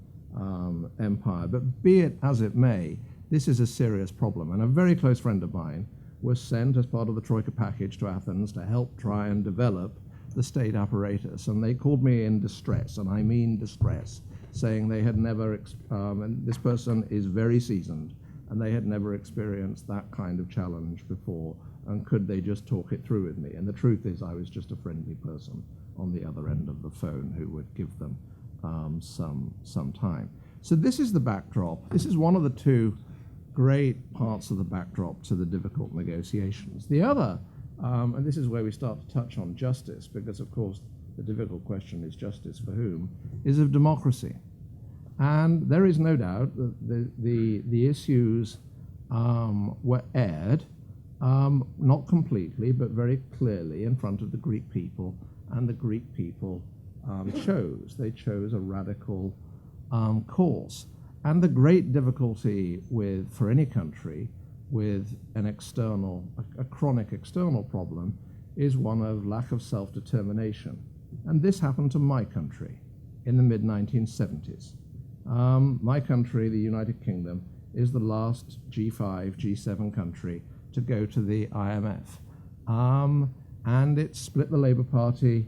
Empire. But be it as it may, this is a serious problem. And a very close friend of mine was sent as part of the Troika package to Athens to help try and develop the state apparatus. And they called me in distress, and I mean distress, saying they had never, and this person is very seasoned, and they had never experienced that kind of challenge before, and could they just talk it through with me? And the truth is I was just a friendly person on the other end of the phone who would give them some time. So this is the backdrop. This is one of the 2 great parts of the backdrop to the difficult negotiations. The other, and this is where we start to touch on justice, because of course the difficult question is justice for whom, is of democracy. And there is no doubt that the issues were aired, not completely, but very clearly in front of the Greek people, and the Greek people chose. They chose a radical course. And the great difficulty for any country with a chronic external problem is one of lack of self-determination. And this happened to my country in the mid-1970s. My country, the United Kingdom, is the last G5, G7 country to go to the IMF. And it split the Labour Party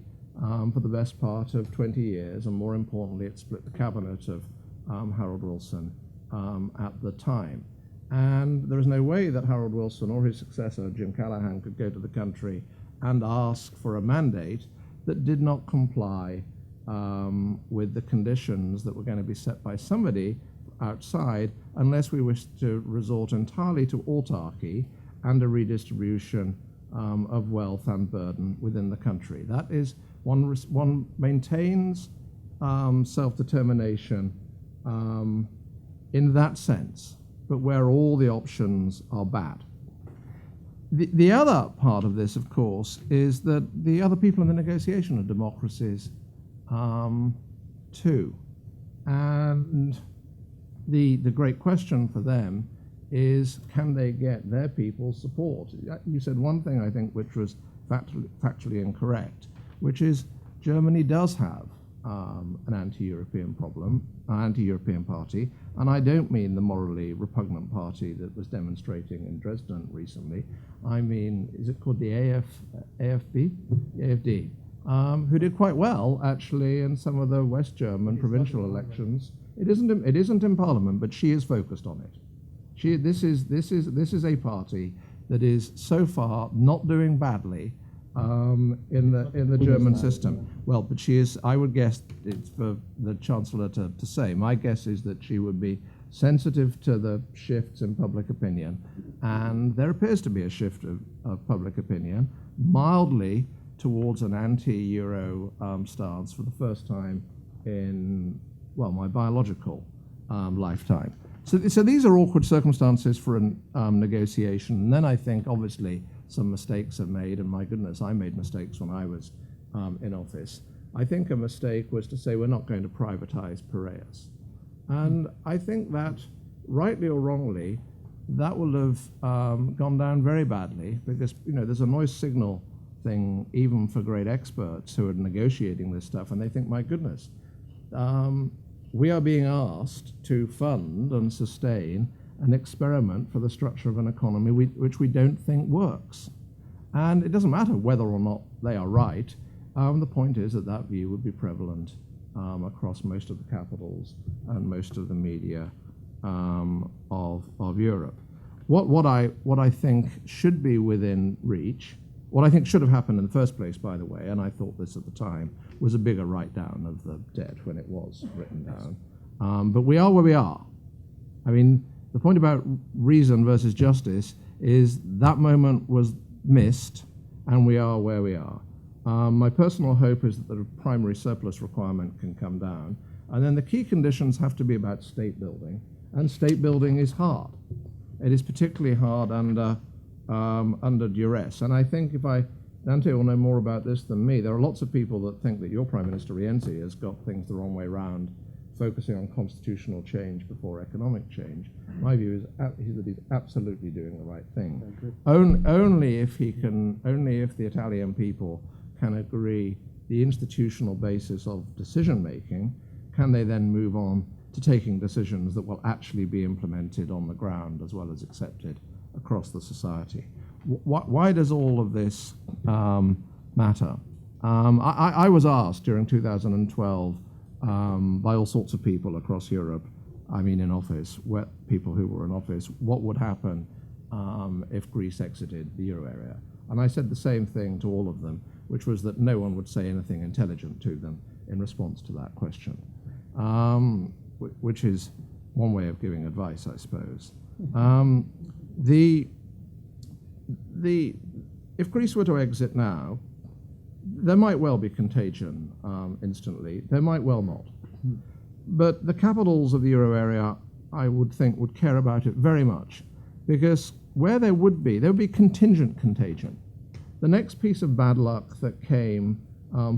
for the best part of 20 years, and more importantly, it split the cabinet of Harold Wilson at the time. And there is no way that Harold Wilson or his successor, Jim Callaghan, could go to the country and ask for a mandate that did not comply with the conditions that were going to be set by somebody outside, unless we wished to resort entirely to autarky and a redistribution of wealth and burden within the country. That is, one maintains self-determination in that sense, but where all the options are bad. The other part of this, of course, is that the other people in the negotiation are democracies too. And the great question for them is, can they get their people's support? You said one thing, I think, which was factually incorrect, which is Germany does have an anti-European problem, an anti-European party, and I don't mean the morally repugnant party that was demonstrating in Dresden recently. I mean, is it called the AFD? The AFD, who did quite well, actually, in some of the West German provincial elections. It isn't in Parliament, but she is focused on it. This is a party that is so far not doing badly in the German system. Well, but she is, I would guess, it's for the Chancellor to say, my guess is that she would be sensitive to the shifts in public opinion, and there appears to be a shift of public opinion, mildly towards an anti-Euro stance for the first time in, well, my biological lifetime. So these are awkward circumstances for a negotiation, and then I think, obviously, some mistakes are made, and my goodness, I made mistakes when I was in office. I think a mistake was to say we're not going to privatize Piraeus. And I think that, rightly or wrongly, that will have gone down very badly, because there's a noise signal thing even for great experts who are negotiating this stuff, and they think, my goodness, we are being asked to fund and sustain an experiment for the structure of an economy which we don't think works. And it doesn't matter whether or not they are right. The point is that view would be prevalent across most of the capitals and most of the media of Europe. What I think should be within reach, what I think should have happened in the first place, by the way, and I thought this at the time, was a bigger write-down of the debt when it was written down. But we are where we are. I mean, the point about reason versus justice is that moment was missed, and we are where we are. My personal hope is that the primary surplus requirement can come down, and then the key conditions have to be about state building, and state building is hard. It is particularly hard under duress, and I think Dante will know more about this than me. There are lots of people that think that your Prime Minister Rienzi has got things the wrong way round, focusing on constitutional change before economic change. My view is that he's absolutely doing the right thing. Only if the Italian people can agree the institutional basis of decision making, can they then move on to taking decisions that will actually be implemented on the ground as well as accepted across the society. Why does all of this matter? I was asked during 2012 by all sorts of people across Europe, I mean in office, people who were in office, what would happen if Greece exited the euro area? And I said the same thing to all of them, which was that no one would say anything intelligent to them in response to that question, which is one way of giving advice, I suppose. If Greece were to exit now, there might well be contagion instantly. There might well not. But the capitals of the euro area, I would think, would care about it very much, because where there would be contingent contagion. The next piece of bad luck that came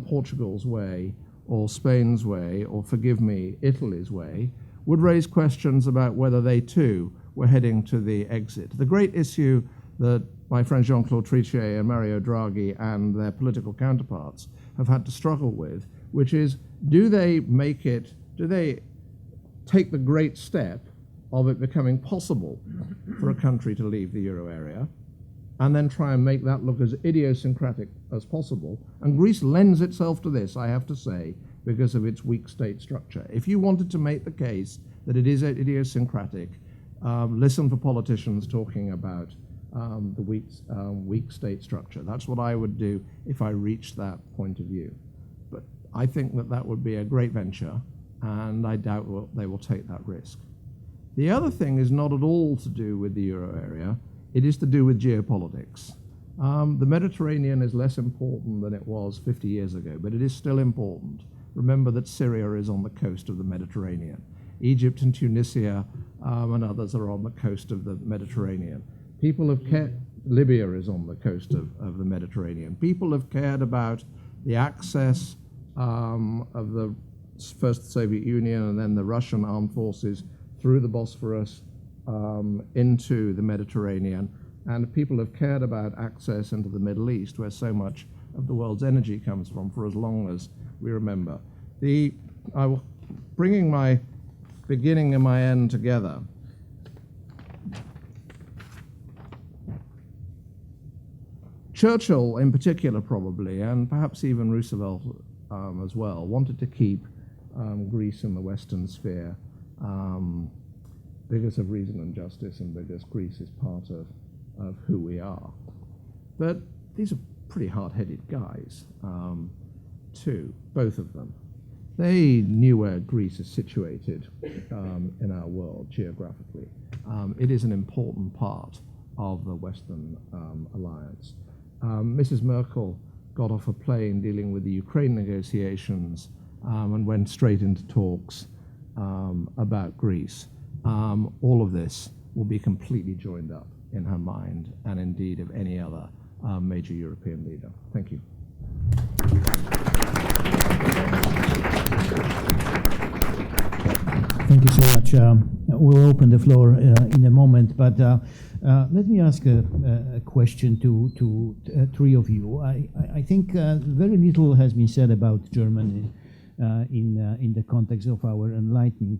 Portugal's way, or Spain's way, or forgive me, Italy's way, would raise questions about whether they too were heading to the exit. The great issue that my friend Jean-Claude Trichet and Mario Draghi and their political counterparts have had to struggle with, which is, do they take the great step of it becoming possible for a country to leave the euro area, and then try and make that look as idiosyncratic as possible? And Greece lends itself to this, I have to say, because of its weak state structure. If you wanted to make the case that it is idiosyncratic, listen for politicians talking about the weak state structure. That's what I would do if I reached that point of view. But I think that would be a great venture, and I doubt they will take that risk. The other thing is not at all to do with the euro area. It is to do with geopolitics. The Mediterranean is less important than it was 50 years ago, but it is still important. Remember that Syria is on the coast of the Mediterranean. Egypt and Tunisia and others are on the coast of the Mediterranean. Libya is on the coast of the Mediterranean. People have cared about the access of the first Soviet Union and then the Russian armed forces through the Bosphorus into the Mediterranean, and people have cared about access into the Middle East, where so much of the world's energy comes from, for as long as we remember. Bringing my beginning and my end together, Churchill in particular probably, and perhaps even Roosevelt as well, wanted to keep Greece in the Western sphere because of reason and justice, and because Greece is part of who we are. But these are pretty hard-headed guys, too, both of them. They knew where Greece is situated in our world geographically. It is an important part of the Western alliance. Mrs. Merkel got off a plane dealing with the Ukraine negotiations and went straight into talks about Greece. All of this will be completely joined up in her mind, and indeed of any other major European leader. Thank you. Thank you so much. We'll open the floor in a moment, but let me ask a question to three of you. I think very little has been said about Germany in the context of our enlightening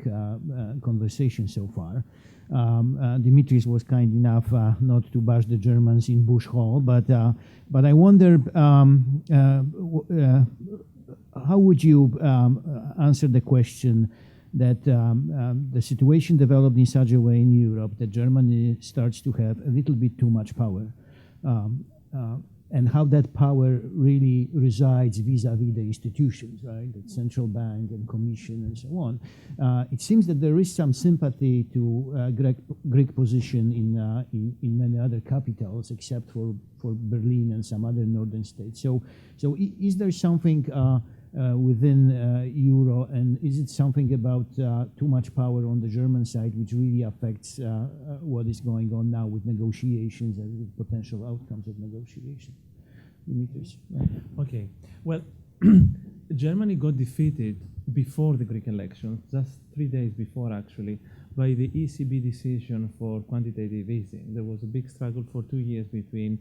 conversation so far. Dimitris was kind enough not to bash the Germans in Bush Hall, but I wonder how would you answer the question that the situation developed in such a way in Europe that Germany starts to have a little bit too much power, and how that power really resides vis-a-vis the institutions, right? The central bank and commission and so on. It seems that there is some sympathy to Greek position in many other capitals, except for Berlin and some other northern states. So is there something within Euro, and is it something about too much power on the German side which really affects what is going on now with negotiations and with potential outcomes of negotiations? Dimitris. Okay. Well, Germany got defeated before the Greek elections, just 3 days before actually, by the ECB decision for quantitative easing. There was a big struggle for 2 years between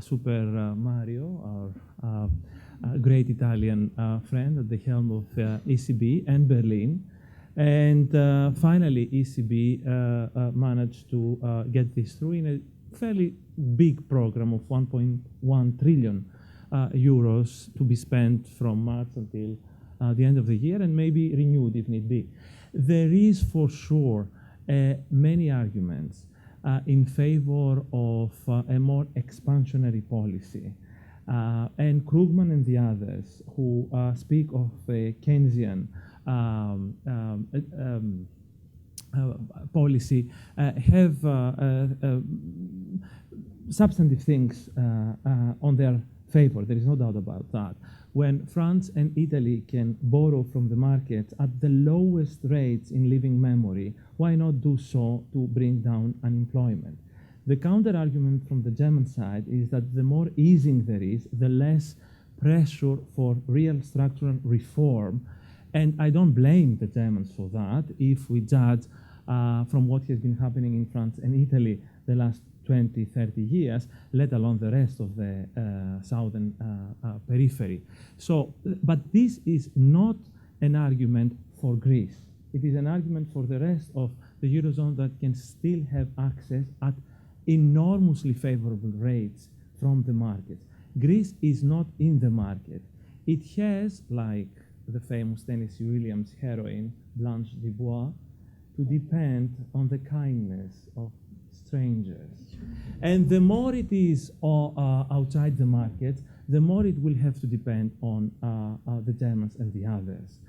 Super Mario, our great Italian friend at the helm of ECB, and Berlin. And finally, ECB managed to get this through in a fairly big program of 1.1 trillion euros to be spent from March until the end of the year, and maybe renewed if need be. There is for sure many arguments in favor of a more expansionary policy. And Krugman and the others who speak of a Keynesian policy have substantive things on their favor. There is no doubt about that. When France and Italy can borrow from the market at the lowest rates in living memory, why not do so to bring down unemployment? The counter-argument from the German side is that the more easing there is, the less pressure for real structural reform. And I don't blame the Germans for that if we judge from what has been happening in France and Italy the last 20, 30 years, let alone the rest of the southern periphery. So, but this is not an argument for Greece. It is an argument for the rest of the Eurozone that can still have access at enormously favorable rates from the markets. Greece is not in the market. It has, like the famous Tennessee Williams heroine, Blanche Dubois, to depend on the kindness of strangers. And the more it is outside the market, the more it will have to depend on the Germans and the others.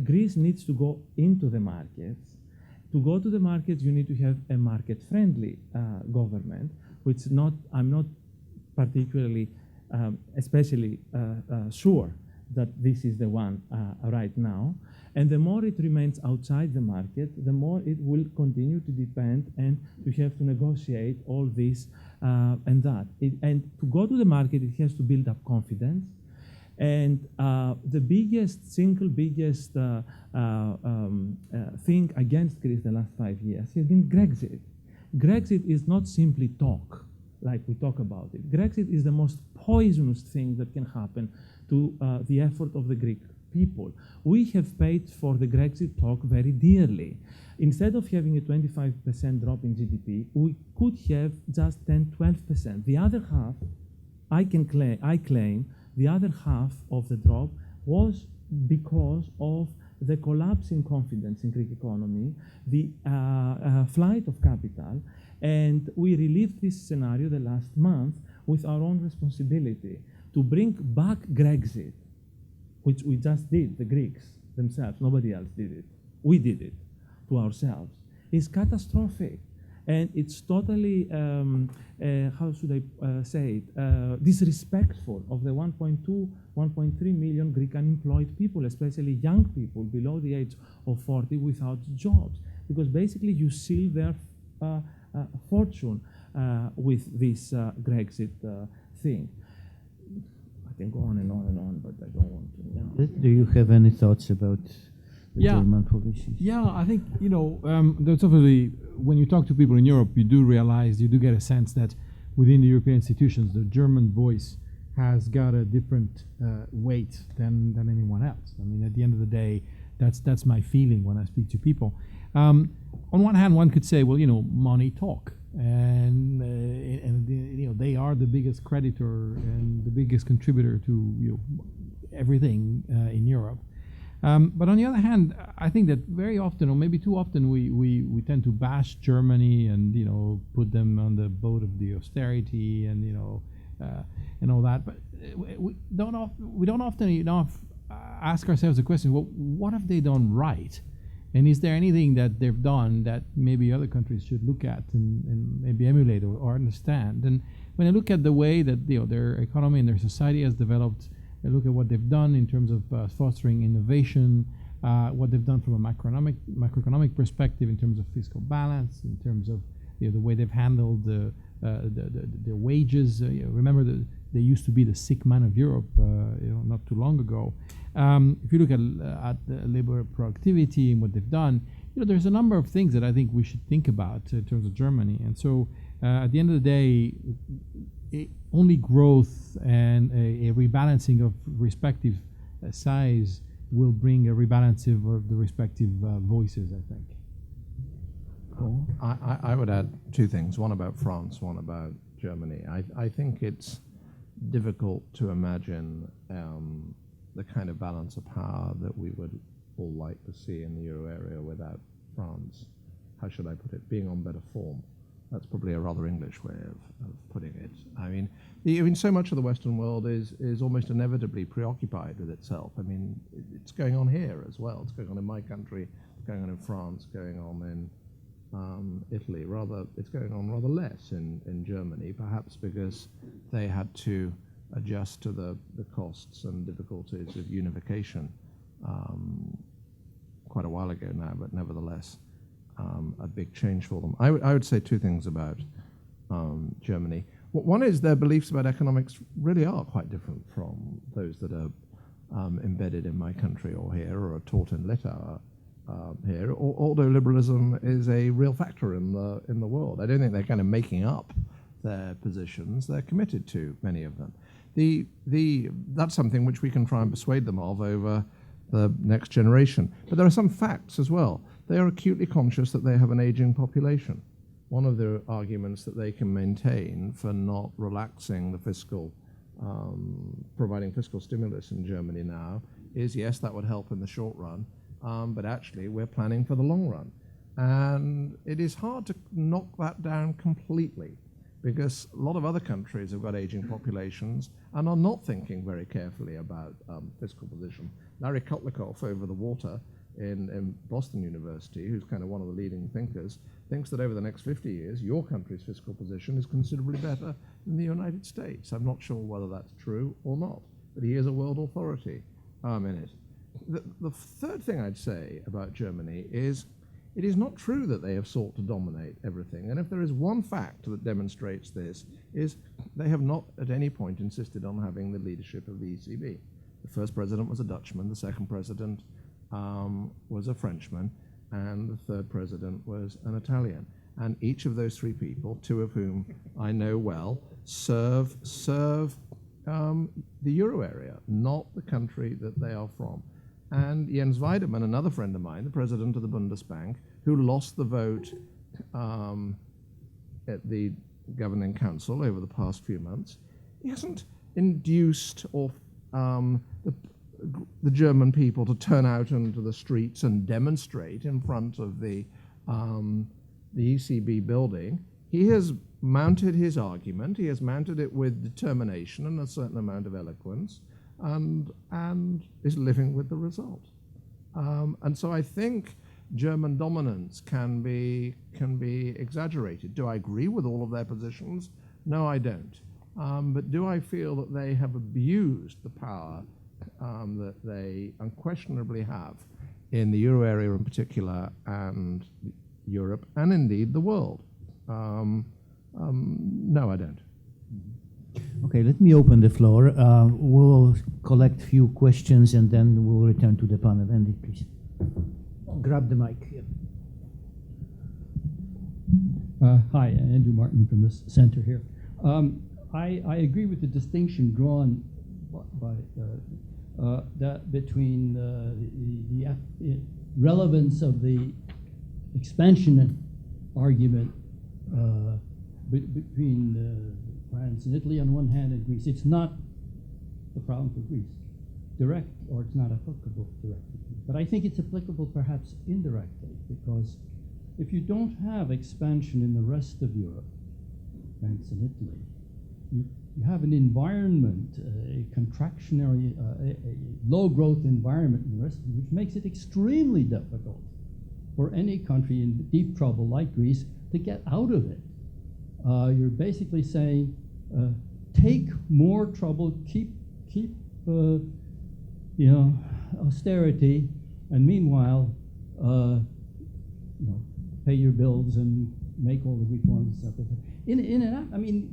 Greece needs to go into the markets. To go to the markets, you need to have a market-friendly government, which I'm not particularly, especially sure that this is the one right now. And the more it remains outside the market, the more it will continue to depend and to have to negotiate all this and that. And to go to the market, it has to build up confidence. And the single biggest thing against Greece the last 5 years has been Grexit. Grexit is not simply talk, like we talk about it. Grexit is the most poisonous thing that can happen to the effort of the Greek people. We have paid for the Grexit talk very dearly. Instead of having a 25% drop in GDP, we could have just 10, 12%. The other half, I claim, the other half of the drop was because of the collapse in confidence in Greek economy, the flight of capital, and we relieved this scenario the last month with our own responsibility to bring back Grexit, which we just did, the Greeks themselves, nobody else did it. We did it to ourselves. It's catastrophic. And it's totally, how should I say it, disrespectful of the 1.2, 1.3 million Greek unemployed people, especially young people below the age of 40 without jobs. Because basically you seal their fortune with this Grexit thing. I can go on and on and on, but I don't want to. Do you have any thoughts about the Yeah. German policies? Yeah, I think, that's obviously, when you talk to people in Europe, you do get a sense that within the European institutions, the German voice has got a different weight than anyone else. I mean, at the end of the day, that's my feeling when I speak to people. On one hand, one could say, well, money talk. And they are the biggest creditor and the biggest contributor to everything in Europe. But on the other hand, I think that very often, or maybe too often, we tend to bash Germany and put them on the boat of the austerity and and all that. But we don't often enough ask ourselves the question: well, what have they done right? And is there anything that they've done that maybe other countries should look at and maybe emulate or understand? And when I look at the way that their economy and their society has developed, I look at what they've done in terms of fostering innovation, what they've done from a macroeconomic perspective in terms of fiscal balance, in terms of the way they've handled their wages. Remember, they used to be the sick man of Europe not too long ago. If you look at labor productivity and what they've done, there's a number of things that I think we should think about in terms of Germany. And so at the end of the day, only growth and a rebalancing of respective size will bring a rebalancing of the respective voices, I think. Cool. I would add two things, one about France, one about Germany. I think it's difficult to imagine the kind of balance of power that we would all like to see in the euro area without France, how should I put it, being on better form. That's probably a rather English way of putting it. I mean, so much of the Western world is almost inevitably preoccupied with itself. I mean, it's going on here as well. It's going on in my country. going on in France, going on in Italy. It's going on rather less in Germany, perhaps because they had to adjust to the costs and difficulties of unification quite a while ago now, but nevertheless a big change for them. I would say two things about Germany. One is their beliefs about economics really are quite different from those that are embedded in my country or here, or are taught in Lit here. Although liberalism is a real factor in the world, I don't think they're kind of making up their positions. They're committed to many of them. That's something which we can try and persuade them of over the next generation. But there are some facts as well. They are acutely conscious that they have an aging population. One of the arguments that they can maintain for not relaxing the fiscal, providing fiscal stimulus in Germany now is, yes, that would help in the short run, but actually we're planning for the long run. And it is hard to knock that down completely, because a lot of other countries have got aging populations and are not thinking very carefully about fiscal position. Larry Kotlikov over the water in Boston University, who's kind of one of the leading thinkers, thinks that over the next 50 years, your country's fiscal position is considerably better than the United States. I'm not sure whether that's true or not, but he is a world authority in it. The third thing I'd say about Germany is it is not true that they have sought to dominate everything. And if there is one fact that demonstrates this, is they have not at any point insisted on having the leadership of the ECB. The first president was a Dutchman, the second president was a Frenchman, and the third president was an Italian. And each of those three people, two of whom I know well, serve the euro area, not the country that they are from. And Jens Weidemann, another friend of mine, the president of the Bundesbank, who lost the vote at the governing council over the past few months, he hasn't induced or the German people to turn out into the streets and demonstrate in front of the ECB building. He has mounted his argument. He has mounted it with determination and a certain amount of eloquence, and is living with the result. And so I think German dominance can be exaggerated. Do I agree with all of their positions? No, I don't. But do I feel that they have abused the power that they unquestionably have in the euro area in particular, and Europe, and indeed the world? No, I don't. Okay, let me open the floor. We'll collect a few questions and then we'll return to the panel. Andy, please. Grab the mic. Yeah. Hi, Andrew Martin from the center here. I agree with the distinction drawn by that between the relevance of the expansion argument between France and Italy on one hand and Greece. It's not the problem for Greece, direct, or it's not applicable directly. But I think it's applicable perhaps indirectly, because if you don't have expansion in the rest of Europe, France and Italy, you have an environment, a contractionary, a low growth environment in the rest of it, which makes it extremely difficult for any country in deep trouble like Greece to get out of it. You're basically saying, take more trouble, keep austerity, and meanwhile, pay your bills and make all the reforms and stuff. In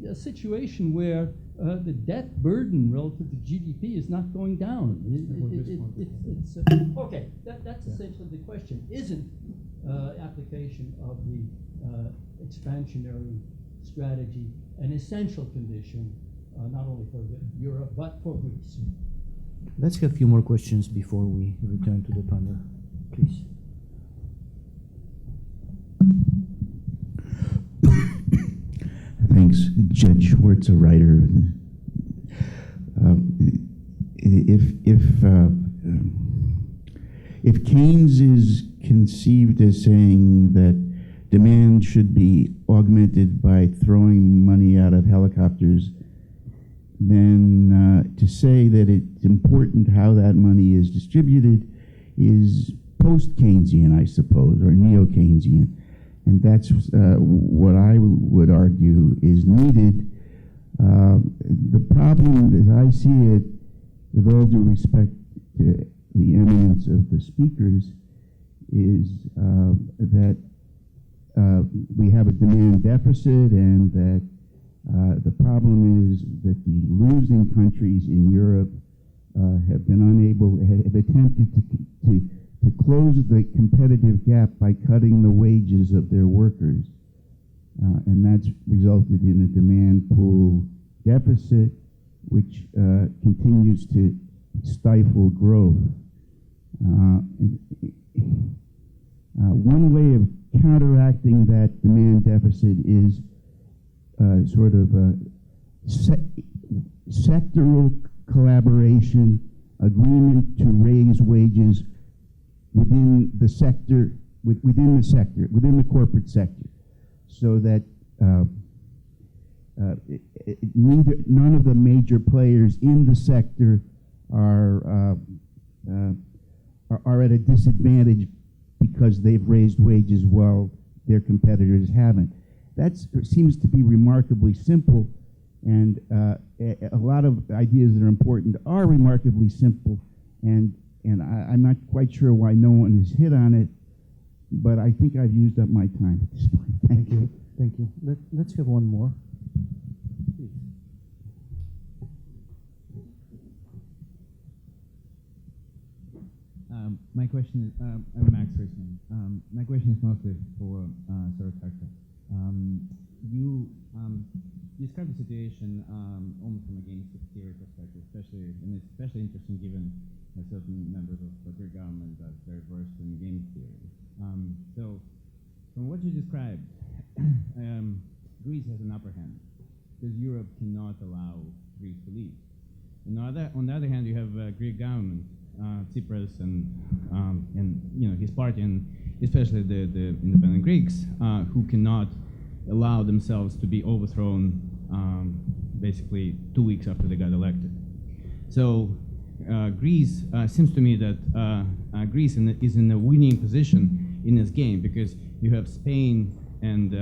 a situation where the debt burden relative to GDP is not going down. Okay, that's essentially the question. Isn't application of the expansionary strategy an essential condition, not only for Europe, but for Greece? Let's have a few more questions before we return to the panel, please. Thanks. Jed Schwartz, a writer. If Keynes is conceived as saying that demand should be augmented by throwing money out of helicopters, then to say that it's important how that money is distributed is post-Keynesian, I suppose, or neo-Keynesian. And that's what I would argue is needed. The problem, as I see it, with all due respect to the eminence of the speakers, is that we have a demand deficit, and that the problem is that the losing countries in Europe have been unable, have attempted to close the competitive gap by cutting the wages of their workers. And that's resulted in a demand pool deficit, which continues to stifle growth. One way of counteracting that demand deficit is sort of sectoral collaboration, agreement to raise wages within the sector, within the corporate sector, so that none of the major players in the sector are at a disadvantage because they've raised wages while their competitors haven't. That seems to be remarkably simple, and a lot of ideas that are important are remarkably simple, and I'm not quite sure why no one has hit on it, but I think I've used up my time at this point. Thank you. Thank you. Let's have one more. My question is, I'm Max Roscini. My question is mostly for Syriza. You describe the situation almost from a game theory perspective, and it's especially interesting given that certain members of the Greek government are very versed in game theory. So, from what you described, Greece has an upper hand because Europe cannot allow Greece to leave. And on the other hand, you have Greek government, Tsipras and his party, and especially the independent Greeks, who cannot allow themselves to be overthrown basically 2 weeks after they got elected. So Greece seems to me that Greece is in a winning position in this game because you have Spain and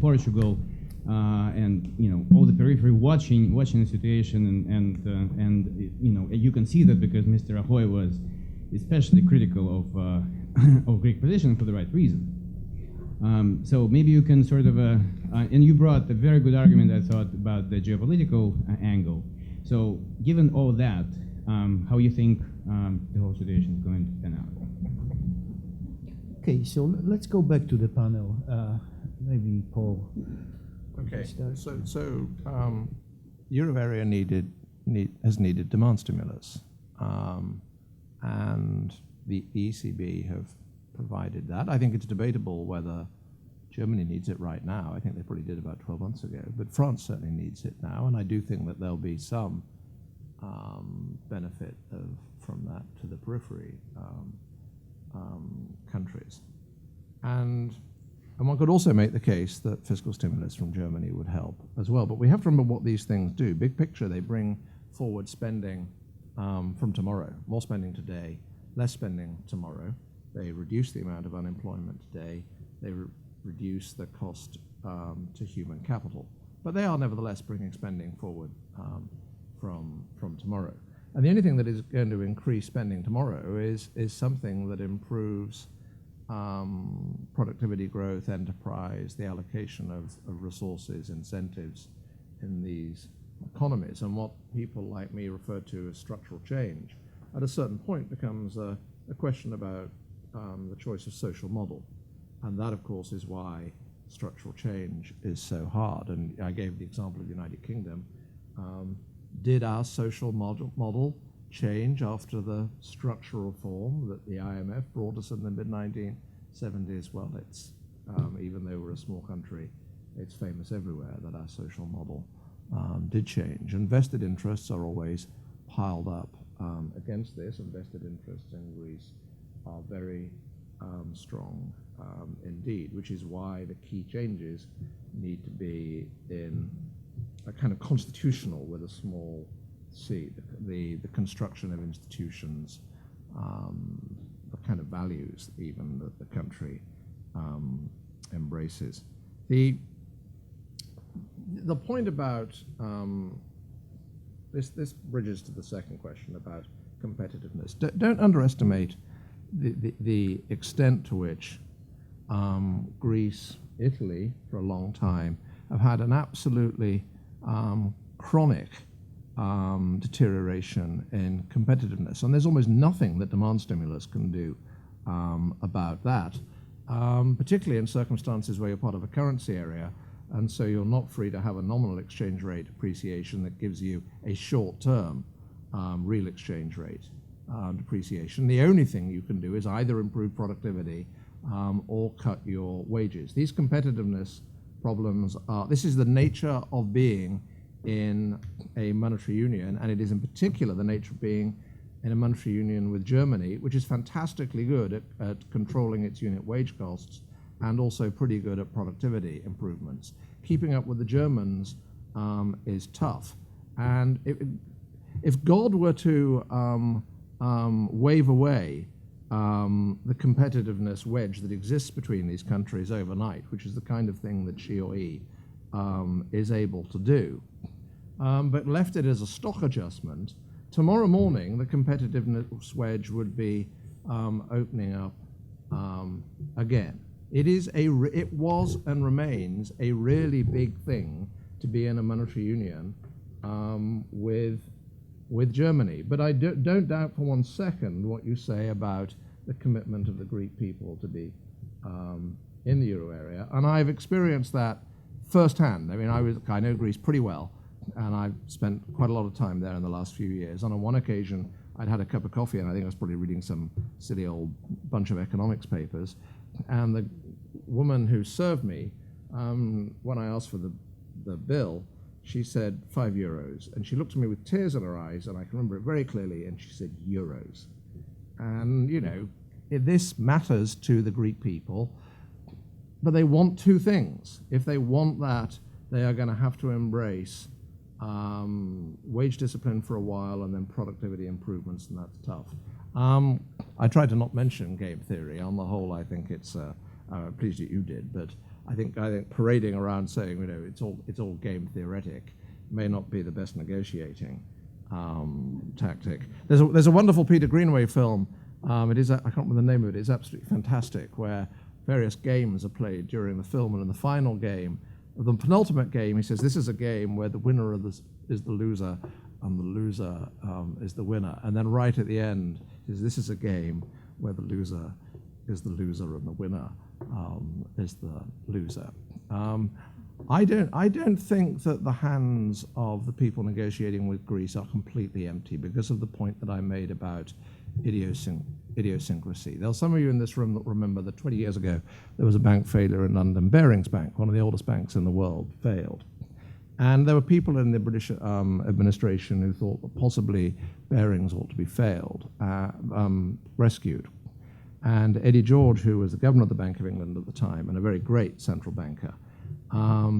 Portugal and all the periphery watching the situation, and you can see that because Mr. Rajoy was especially critical of Greek position for the right reason. So maybe you can sort of and you brought a very good argument, I thought, about the geopolitical angle. So given all that, how you think the whole situation is going to pan out? Okay, so let's go back to the panel. Maybe Paul. Okay, so Euro area has needed demand stimulus, and the ECB have provided that. I think it's debatable whether Germany needs it right now. I think they probably did about 12 months ago, but France certainly needs it now, and I do think that there'll be some benefit from that to the periphery countries. And one could also make the case that fiscal stimulus from Germany would help as well. But we have to remember what these things do. Big picture, they bring forward spending from tomorrow. More spending today, less spending tomorrow. They reduce the amount of unemployment today. They reduce the cost to human capital. But they are nevertheless bringing spending forward from tomorrow. And the only thing that is going to increase spending tomorrow is something that improves productivity growth, enterprise, the allocation of resources, incentives in these economies. And what people like me refer to as structural change, at a certain point becomes a question about the choice of social model. And that, of course, is why structural change is so hard. And I gave the example of the United Kingdom. Did our social model change after the structural reform that the IMF brought us in the mid-1970s? Well, it's even though we're a small country, it's famous everywhere that our social model did change. And vested interests are always piled up against this, and vested interests in Greece are very strong indeed, which is why the key changes need to be in a kind of constitutional with a small c, the construction of institutions, kind of values even that the country embraces. The point about this bridges to the second question about competitiveness. Don't underestimate the extent to which Greece, Italy, for a long time, have had an absolutely chronic deterioration in competitiveness. And there's almost nothing that demand stimulus can do about that, particularly in circumstances where you're part of a currency area, and so you're not free to have a nominal exchange rate appreciation that gives you a short-term real exchange rate depreciation. The only thing you can do is either improve productivity or cut your wages. These competitiveness problems this is the nature of being in a monetary union, and it is in particular the nature of being in a monetary union with Germany, which is fantastically good at controlling its unit wage costs and also pretty good at productivity improvements. Keeping up with the Germans is tough. And if God were to wave away the competitiveness wedge that exists between these countries overnight, which is the kind of thing that she or he is able to do, but left it as a stock adjustment, tomorrow morning the competitiveness wedge would be opening up again. It was and remains a really big thing to be in a monetary union with Germany. But I don't doubt for one second what you say about the commitment of the Greek people to be in the euro area. And I've experienced that firsthand. I mean, I know Greece pretty well, and I've spent quite a lot of time there in the last few years. And on one occasion, I'd had a cup of coffee, and I think I was probably reading some silly old bunch of economics papers. And the woman who served me, when I asked for the bill, she said €5. And she looked at me with tears in her eyes, and I can remember it very clearly, and she said, euros. And, you know, this matters to the Greek people, but they want two things. If they want that, they are going to have to embrace wage discipline for a while and then productivity improvements, and that's tough. I tried to not mention game theory. On the whole, I think it's pleased that you did, but I think parading around saying, you know, it's all game theoretic may not be the best negotiating tactic. There's a wonderful Peter Greenaway film. It is I can't remember the name of it. It's absolutely fantastic, where various games are played during the film, and in the final game, the penultimate game, he says this is a game where the winner is the loser, and the loser is the winner. And then right at the end, he says this is a game where the loser is the loser and the winner is the loser. I don't think that the hands of the people negotiating with Greece are completely empty because of the point that I made about idiosyncrasy. There are some of you in this room that remember that 20 years ago there was a bank failure in London. Barings Bank, one of the oldest banks in the world, failed. And there were people in the British administration who thought that possibly Barings ought to be rescued. And Eddie George, who was the governor of the Bank of England at the time and a very great central banker,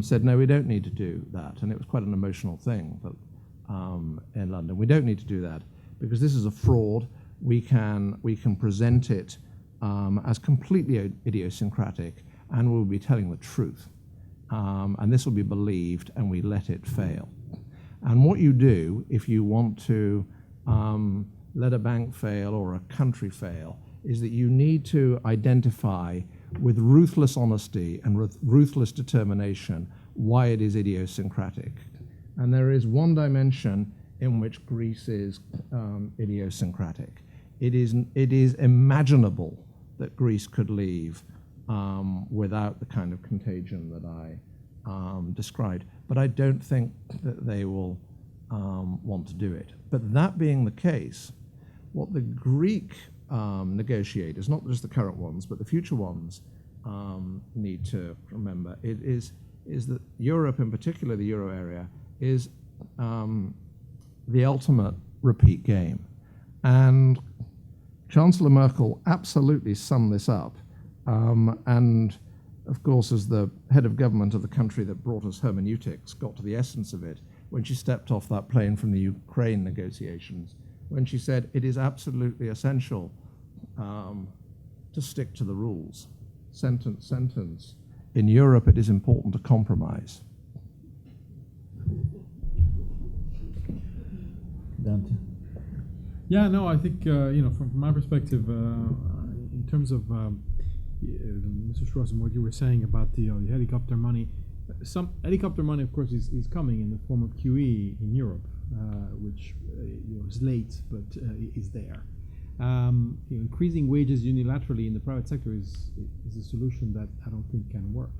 said, no, we don't need to do that. And it was quite an emotional thing in London. We don't need to do that because this is a fraud. We can present it as completely idiosyncratic, and we'll be telling the truth. And this will be believed, and we let it fail. And what you do if you want to let a bank fail or a country fail is that you need to identify with ruthless honesty and ruthless determination why it is idiosyncratic. And there is one dimension in which Greece is idiosyncratic. It is imaginable that Greece could leave without the kind of contagion that I described. But I don't think that they will want to do it. But that being the case, what the Greek negotiators, not just the current ones, but the future ones, need to remember is that Europe, in particular the euro area, is the ultimate repeat game. And Chancellor Merkel absolutely summed this up. And of course, as the head of government of the country that brought us hermeneutics, got to the essence of it when she stepped off that plane from the Ukraine negotiations, when she said it is absolutely essential to stick to the rules. Sentence. In Europe, it is important to compromise. Dante. Yeah, no, I think from my perspective, in terms of Mr. Strauss and what you were saying about the helicopter money, some helicopter money, of course, is coming in the form of QE in Europe, which is late but is there. Increasing wages unilaterally in the private sector is a solution that I don't think can work,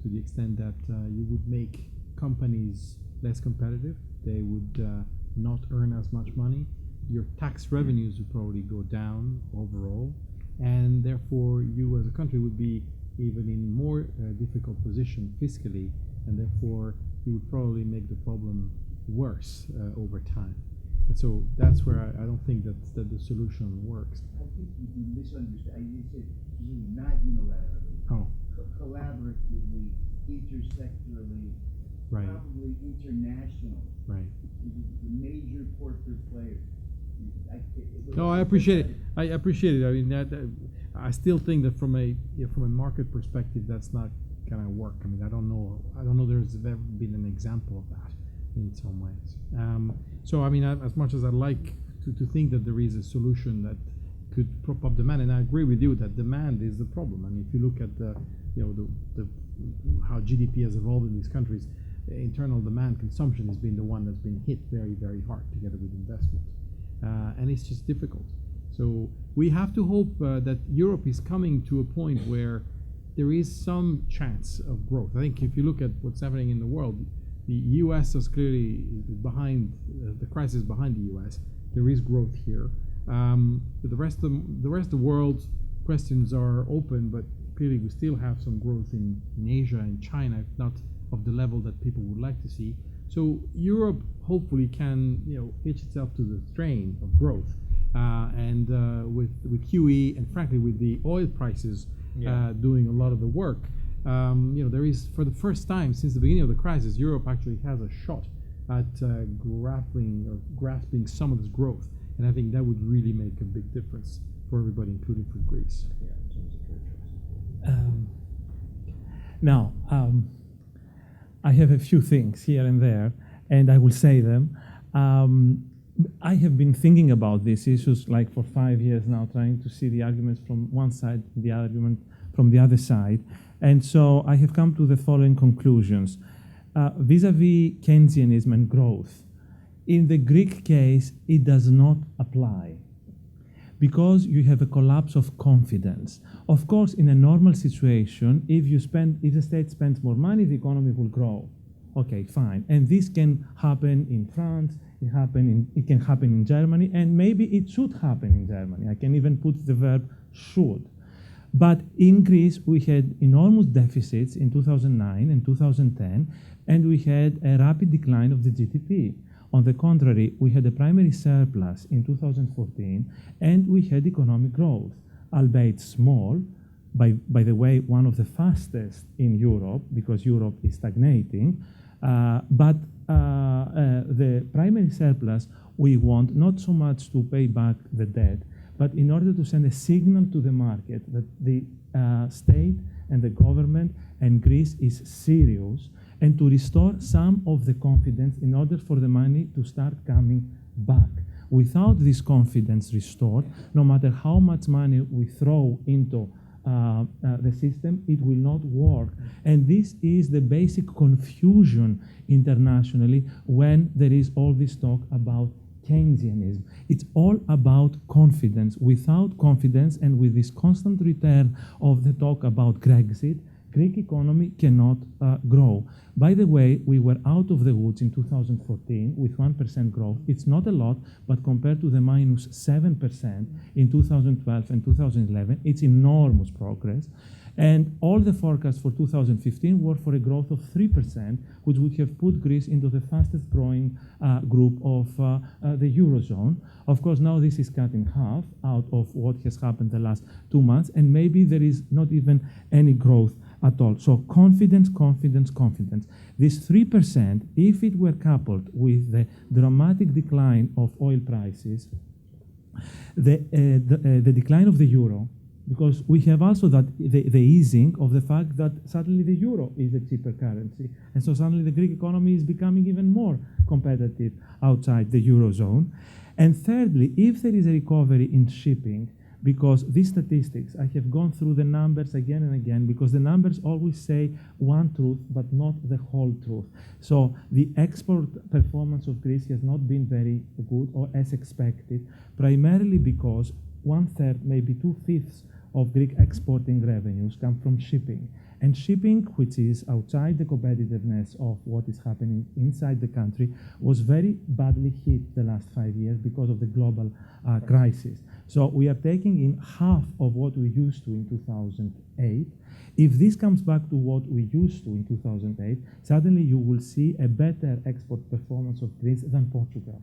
to the extent that you would make companies less competitive. They would not earn as much money. Your tax revenues would probably go down overall, and therefore you as a country would be even in more difficult position fiscally, and therefore you would probably make the problem worse over time. And so that's where I don't think that the solution works. I think you misunderstand. You said not unilaterally. Oh. Collaboratively, intersectorally, Right. probably international. Right. The major corporate players. No, I appreciate it. I appreciate it. I mean, I still think that from a market perspective, that's not gonna work. I mean, I don't know. There's ever been an example of that in some ways. So I mean, as much as I'd like to think that there is a solution that could prop up demand, and I agree with you that demand is the problem. I mean, if you look at the how GDP has evolved in these countries, internal demand consumption has been the one that's been hit very, very hard together with investment. And it's just difficult. So we have to hope that Europe is coming to a point where there is some chance of growth. I think if you look at what's happening in the world, the U.S. is clearly behind the crisis behind the U.S. There is growth here. But the rest of the world, questions are open, but clearly we still have some growth in Asia and China, if not of the level that people would like to see. So Europe hopefully can hitch itself to the strain of growth, and with QE and frankly with the oil prices doing a lot of the work, there is, for the first time since the beginning of the crisis, Europe actually has a shot at grasping some of this growth, and I think that would really make a big difference for everybody, including for Greece. Yeah, in terms of trade. Now, I have a few things here and there, and I will say them. I have been thinking about these issues like for 5 years now, trying to see the arguments from one side, the argument from the other side. And so I have come to the following conclusions. Vis-a-vis Keynesianism and growth, in the Greek case, it does not apply, because you have a collapse of confidence. Of course, in a normal situation, if the state spends more money, the economy will grow. Okay, fine. And this can happen in France, it can happen in Germany, and maybe it should happen in Germany. I can even put the verb should. But in Greece, we had enormous deficits in 2009 and 2010, and we had a rapid decline of the GDP. On the contrary, we had a primary surplus in 2014, and we had economic growth, albeit small, by the way, one of the fastest in Europe, because Europe is stagnating. But the primary surplus, we want not so much to pay back the debt, but in order to send a signal to the market that the state and the government and Greece is serious, and to restore some of the confidence in order for the money to start coming back. Without this confidence restored, no matter how much money we throw into the system, it will not work. And this is the basic confusion internationally when there is all this talk about Keynesianism. It's all about confidence. Without confidence, and with this constant return of the talk about Grexit, Greek economy cannot grow. By the way, we were out of the woods in 2014 with 1% growth. It's not a lot, but compared to the minus 7% in 2012 and 2011, it's enormous progress. And all the forecasts for 2015 were for a growth of 3%, which would have put Greece into the fastest growing group of the Eurozone. Of course, now this is cut in half out of what has happened the last 2 months, and maybe there is not even any growth at all. So confidence, confidence, confidence. This 3%, if it were coupled with the dramatic decline of oil prices, The decline of the euro, because we have also that the easing of the fact that suddenly the euro is a cheaper currency, and so suddenly the Greek economy is becoming even more competitive outside the eurozone. And thirdly, if there is a recovery in shipping, because these statistics, I have gone through the numbers again and again, because the numbers always say one truth, but not the whole truth. So the export performance of Greece has not been very good or as expected, primarily because 1/3, maybe 2/5 of Greek exporting revenues come from shipping. And shipping, which is outside the competitiveness of what is happening inside the country, was very badly hit the last 5 years because of the global crisis. So we are taking in half of what we used to in 2008. If this comes back to what we used to in 2008, suddenly you will see a better export performance of Greece than Portugal.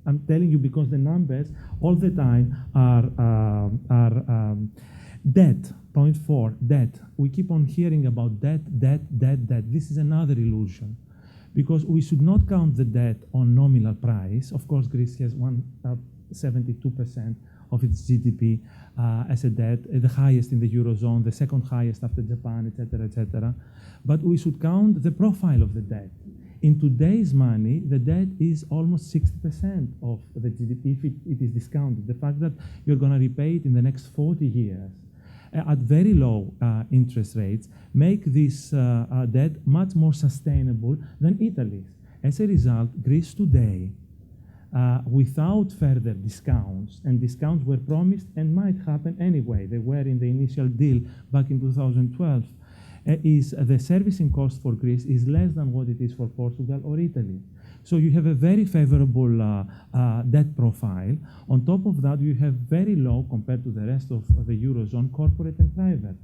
I'm telling you because the numbers all the time are debt. Point 4, debt. We keep on hearing about debt. This is another illusion, because we should not count the debt on nominal price. Of course, Greece has 72% of its GDP as a debt, the highest in the Eurozone, the second highest after Japan, etc., etc. But we should count the profile of the debt. In today's money, the debt is almost 60% of the GDP if it is discounted. The fact that you're going to repay it in the next 40 years at very low interest rates make this debt much more sustainable than Italy's. As a result, Greece today, without further discounts, and discounts were promised and might happen anyway, they were in the initial deal back in 2012, is the servicing cost for Greece is less than what it is for Portugal or Italy. So you have a very favorable debt profile. On top of that, you have very low, compared to the rest of the Eurozone, corporate and private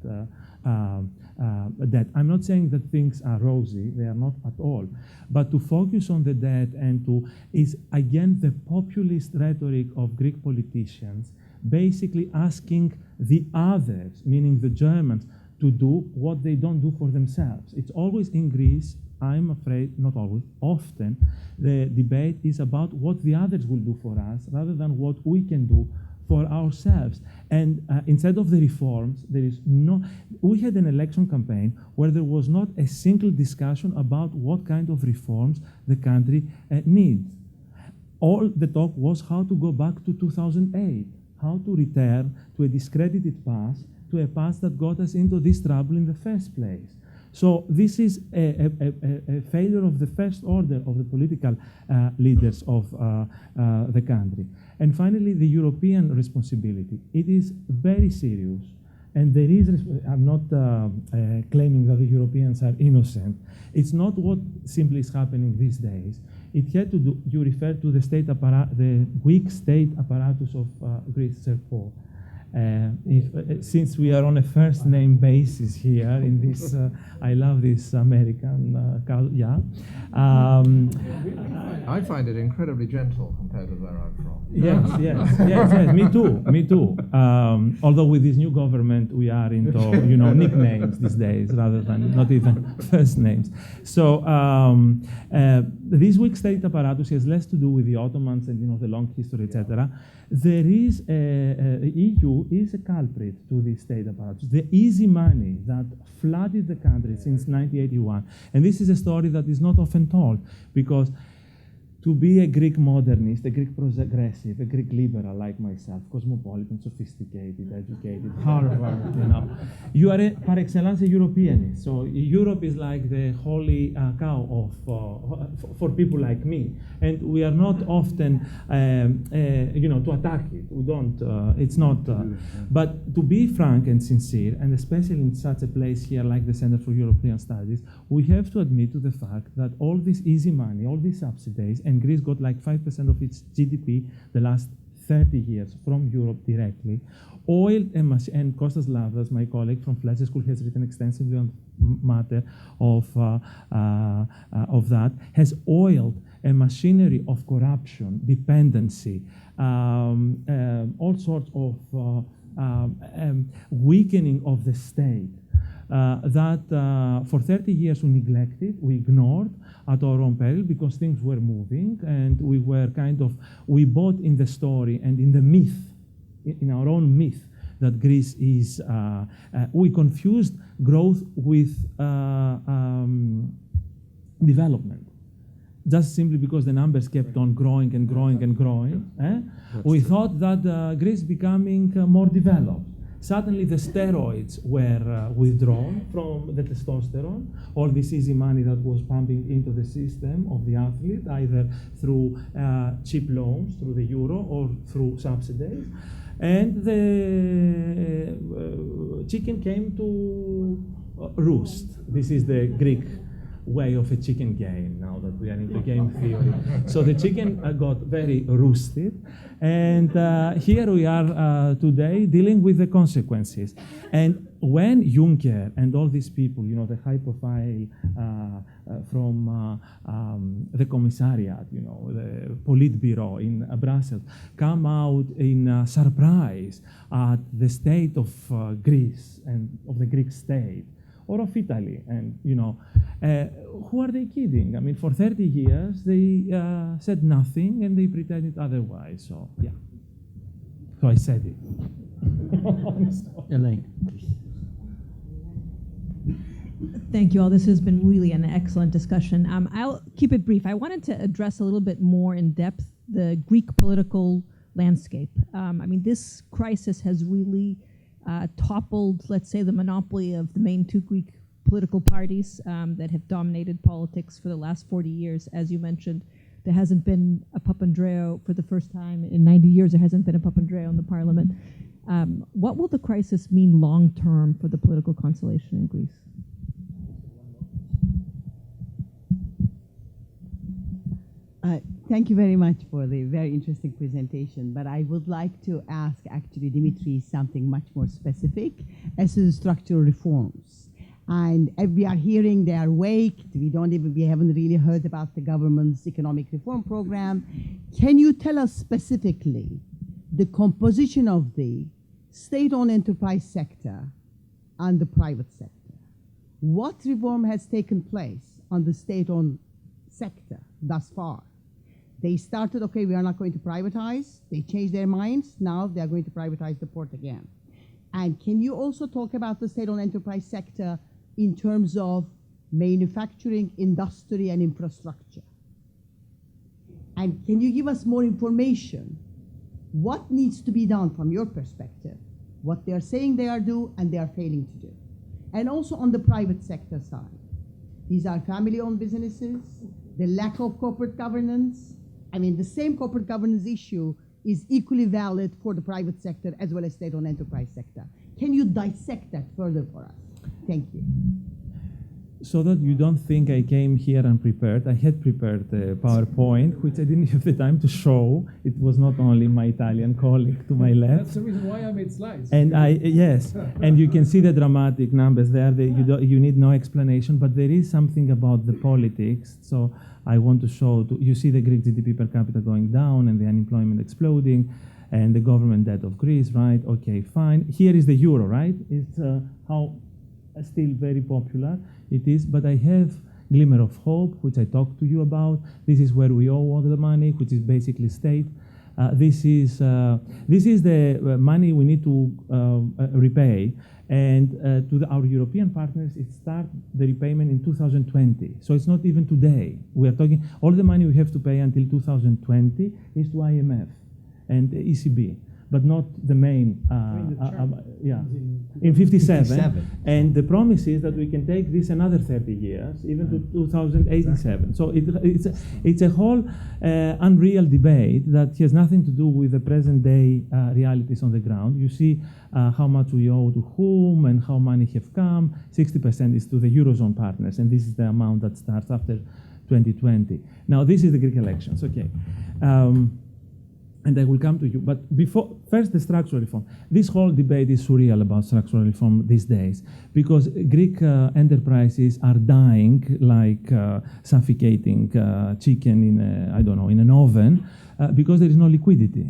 debt. I'm not saying that things are rosy, they are not at all. But to focus on the debt and to, is again the populist rhetoric of Greek politicians, basically asking the others, meaning the Germans, to do what they don't do for themselves. It's always in Greece, I'm afraid, not always, often, the debate is about what the others will do for us rather than what we can do for ourselves. And instead of the reforms, there is no, we had an election campaign where there was not a single discussion about what kind of reforms the country needs. All the talk was how to go back to 2008, how to return to a discredited past, to a past that got us into this trouble in the first place. So this is a failure of the first order of the political leaders of the country. And finally, the European responsibility. It is very serious, and there is, I'm not claiming that the Europeans are innocent. It's not what simply is happening these days. It had to do, you refer to the state the weak state apparatus of Greece, therefore. Since we are on a first name basis here in this, I love this American, yeah. I find it incredibly gentle compared with where I'm from. Yes, me too. Although with this new government, we are into, nicknames these days rather than not even first names. So this weak state apparatus has less to do with the Ottomans and, the long history, etc. There is the EU is a culprit to this state apparatus. The easy money that flooded the country since 1981, and this is a story that is not often told, because to be a Greek modernist, a Greek progressive, a Greek liberal like myself, cosmopolitan, sophisticated, educated, Harvard, you are par excellence a Europeanist. So Europe is like the holy cow of for people like me, and we are not often, to attack it. We don't. It's not. But to be frank and sincere, and especially in such a place here like the Center for European Studies, we have to admit to the fact that all this easy money, all these subsidies, and Greece got like 5% of its GDP the last 30 years from Europe directly. Oil and Kostas Lavras, my colleague from Fletcher School, has written extensively on matter of that, has oiled a machinery of corruption, dependency, all sorts of weakening of the state. that for 30 years we neglected, we ignored at our own peril because things were moving and we were we bought in the story and in the myth, in our own myth, that Greece is, we confused growth with development. Just simply because the numbers kept on growing and growing and growing. We thought that Greece becoming more developed. Suddenly the steroids were withdrawn from the testosterone, all this easy money that was pumping into the system of the athlete, either through cheap loans, through the euro, or through subsidies. And the chicken came to roost. This is the Greek way of a chicken game, now that we are into game theory. So the chicken got very roosted, and here we are today dealing with the consequences. And when Juncker and all these people, the high profile from the Commissariat, the Politburo in Brussels, come out in surprise at the state of Greece and of the Greek state, or of Italy, and who are they kidding? I mean, for 30 years they said nothing and they pretended otherwise. So yeah, so I said it. Elaine. Thank you all. This has been really an excellent discussion. I'll keep it brief. I wanted to address a little bit more in depth the Greek political landscape. This crisis has really toppled, let's say, the monopoly of the main two Greek political parties that have dominated politics for the last 40 years. As you mentioned, there hasn't been a Papandreou for the first time in 90 years. There hasn't been a Papandreou in the parliament. What will the crisis mean long-term for the political constellation in Greece? Thank you very much for the very interesting presentation, but I would like to ask actually Dimitris something much more specific as to the structural reforms. And we are hearing they are weak. We haven't really heard about the government's economic reform program. Can you tell us specifically the composition of the state-owned enterprise sector and the private sector? What reform has taken place on the state-owned sector thus far? They started, okay, we are not going to privatize. They changed their minds. Now they are going to privatize the port again. And can you also talk about the state-owned enterprise sector in terms of manufacturing, industry, and infrastructure? And can you give us more information? What needs to be done from your perspective? What they are saying they are doing and they are failing to do. And also on the private sector side. These are family-owned businesses, the lack of corporate governance. The same corporate governance issue is equally valid for the private sector as well as state-owned enterprise sector. Can you dissect that further for us? Thank you. So that you don't think I came here unprepared, I had prepared a PowerPoint, which I didn't have the time to show. It was not only my Italian colleague to my left. That's the reason why I made slides. And yes, and you can see the dramatic numbers there. You need no explanation, but there is something about the politics. So I want to show, you see the Greek GDP per capita going down and the unemployment exploding and the government debt of Greece, right? Okay, fine. Here is the euro, right? It's how still very popular it is, but I have glimmer of hope, which I talked to you about. This is where we owe all the money, which is basically state. This is the money we need to repay, and to our European partners, it starts the repayment in 2020. So it's not even today. We are talking all the money we have to pay until 2020 is to IMF and ECB, but not the main. In 57. And the promise is that we can take this another 30 years, even to 2087. So it's a whole unreal debate that has nothing to do with the present day realities on the ground. You see how much we owe to whom and how money have come. 60% is to the Eurozone partners, and this is the amount that starts after 2020. Now, this is the Greek elections, okay. And I will come to you. But first, the structural reform. This whole debate is surreal about structural reform these days because Greek enterprises are dying like suffocating chicken in in an oven because there is no liquidity.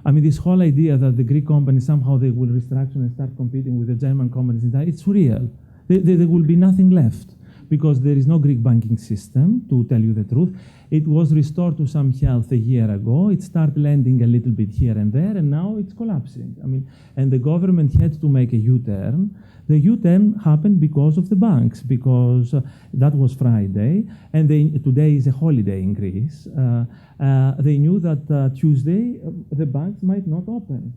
This whole idea that the Greek companies somehow they will restructure and start competing with the German companies, it's surreal. There will be nothing left, because there is no Greek banking system, to tell you the truth. It was restored to some health a year ago. It started lending a little bit here and there, and now it's collapsing. I mean, and the government had to make a U-turn. The U-turn happened because of the banks, because that was Friday, and today is a holiday in Greece. They knew that Tuesday the banks might not open,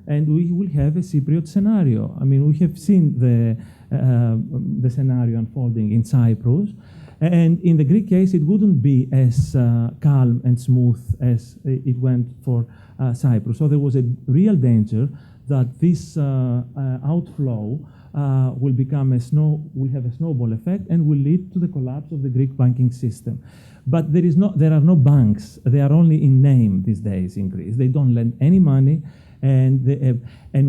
and we will have a Cypriot scenario. I mean, we have seen the scenario unfolding in Cyprus, and in the Greek case, it wouldn't be as calm and smooth as it went for Cyprus. So there was a real danger that this outflow will have a snowball effect and will lead to the collapse of the Greek banking system. But there are no banks. They are only in name these days in Greece. They don't lend any money, and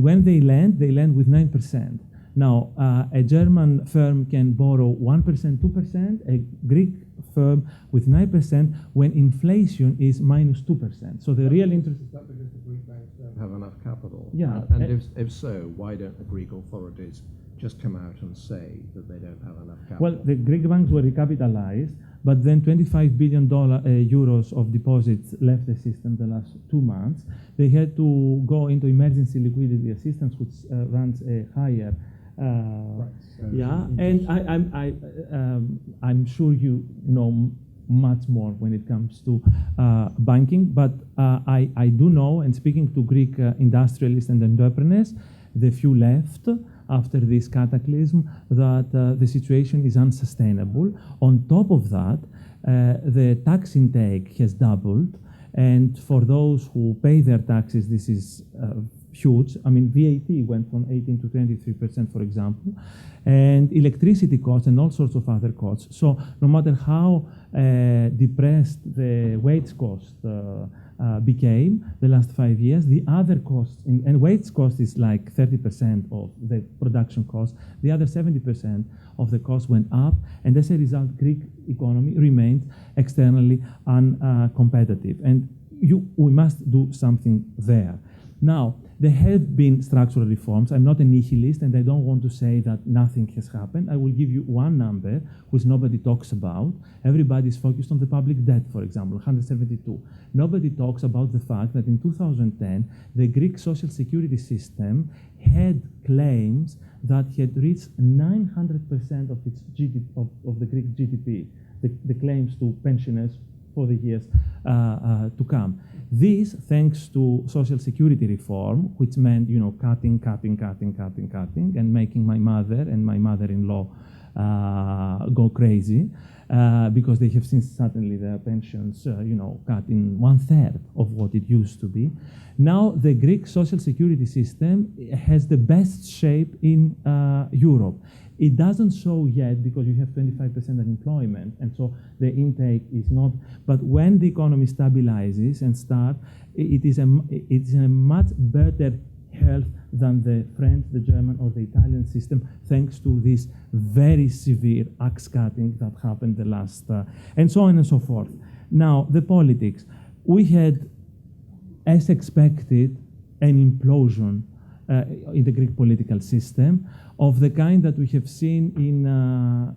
when they lend with 9%. Now, a German firm can borrow 1%, 2%, a Greek firm with 9% when inflation is minus 2%. So the real interest... Is that because the Greek banks don't have enough capital? Yeah. And if so, why don't the Greek authorities just come out and say that they don't have enough capital? Well, the Greek banks were recapitalized, but then $25 billion euros of deposits left the system the last 2 months. They had to go into emergency liquidity assistance, which runs a higher yeah, and I'm sure you know much more when it comes to banking, but I do know, and speaking to Greek industrialists and entrepreneurs, the few left after this cataclysm, that the situation is unsustainable. On top of that, the tax intake has doubled, and for those who pay their taxes, this is huge. I mean, VAT went from 18 to 23%, for example, and electricity costs and all sorts of other costs. So no matter how depressed the wage cost became the last 5 years, the other costs, and wage cost is like 30% of the production cost, the other 70% of the cost went up, and as a result, Greek economy remained externally uncompetitive. And we must do something there. Now, there have been structural reforms. I'm not a nihilist, and I don't want to say that nothing has happened. I will give you one number which nobody talks about. Everybody is focused on the public debt, for example, 172. Nobody talks about the fact that in 2010, the Greek social security system had claims that had reached 900% of its GDP, of the Greek GDP, the claims to pensioners for the years to come. This, thanks to social security reform, which meant, cutting, and making my mother and my mother-in-law go crazy, because they have seen suddenly their pensions, cut in 1/3 of what it used to be. Now the Greek social security system has the best shape in Europe. It doesn't show yet because you have 25% unemployment, and so the intake is not. But when the economy stabilizes and it's in a much better health than the French, the German, or the Italian system, thanks to this very severe axe cutting that happened the last, and so on and so forth. Now the politics, we had, as expected, an implosion in the Greek political system of the kind that we have seen in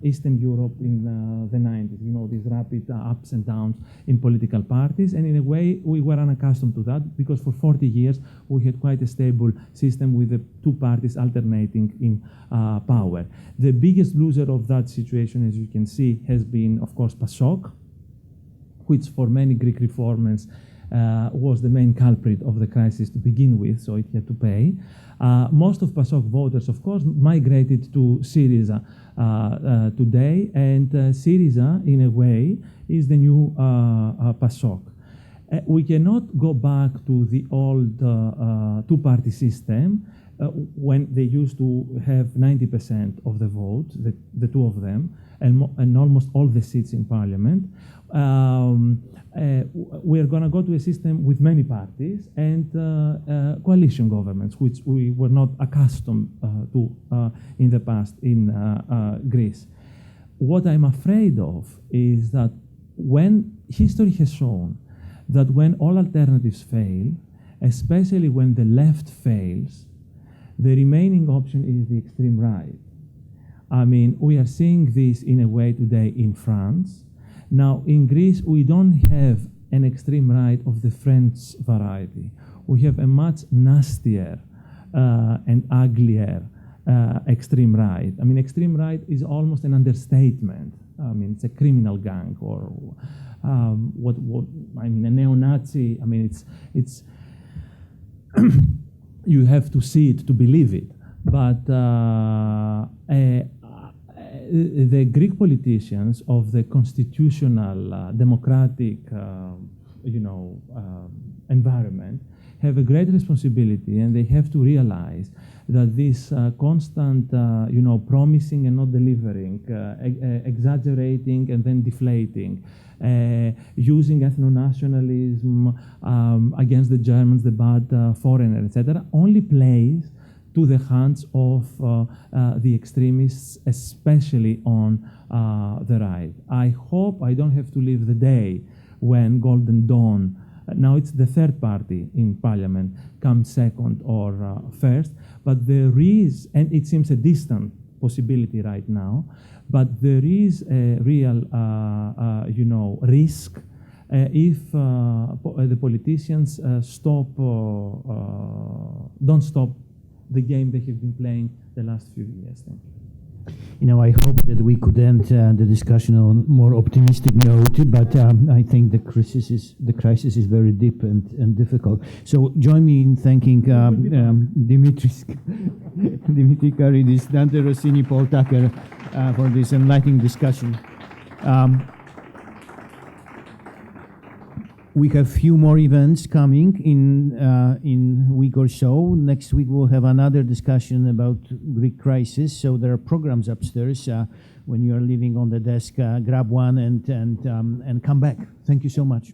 Eastern Europe in the 90s, these rapid ups and downs in political parties. And in a way, we were unaccustomed to that because for 40 years, we had quite a stable system with the two parties alternating in power. The biggest loser of that situation, as you can see, has been, of course, PASOK, which for many Greek reformers was the main culprit of the crisis to begin with, so it had to pay. Most of PASOK voters, of course, migrated to Syriza today, and Syriza, in a way, is the new PASOK. We cannot go back to the old two-party system when they used to have 90% of the vote, the two of them, and almost all the seats in parliament. We're going to go to a system with many parties and coalition governments, which we were not accustomed to in the past in Greece. What I'm afraid of is that when history has shown that when all alternatives fail, especially when the left fails, the remaining option is the extreme right. I mean, we are seeing this in a way today in France. Now, in Greece, we don't have an extreme right of the French variety. We have a much nastier and uglier extreme right. I mean, extreme right is almost an understatement. I mean, it's a criminal gang or what I mean, a neo-Nazi. I mean, it's you have to see it to believe it. But the Greek politicians of the constitutional, democratic, environment have a great responsibility, and they have to realize that this constant, promising and not delivering, exaggerating and then deflating, using ethno-nationalism against the Germans, the bad foreigner, etc., only plays to the hands of the extremists, especially on the right. I hope I don't have to live the day when Golden Dawn, now it's the third party in parliament, comes second or first, but there is, and it seems a distant possibility right now, but there is a real, risk if the politicians don't stop the game they have been playing the last few years. Thank you. I hope that we could end the discussion on a more optimistic note, but I think the crisis is very deep and difficult. So join me in thanking Dimitris, Keridis, Dante, Roscini, Paul Tucker for this enlightening discussion. We have few more events coming in a week or so. Next week we'll have another discussion about Greek crisis. So there are programs upstairs. When you are leaving on the desk, grab one and come back. Thank you so much.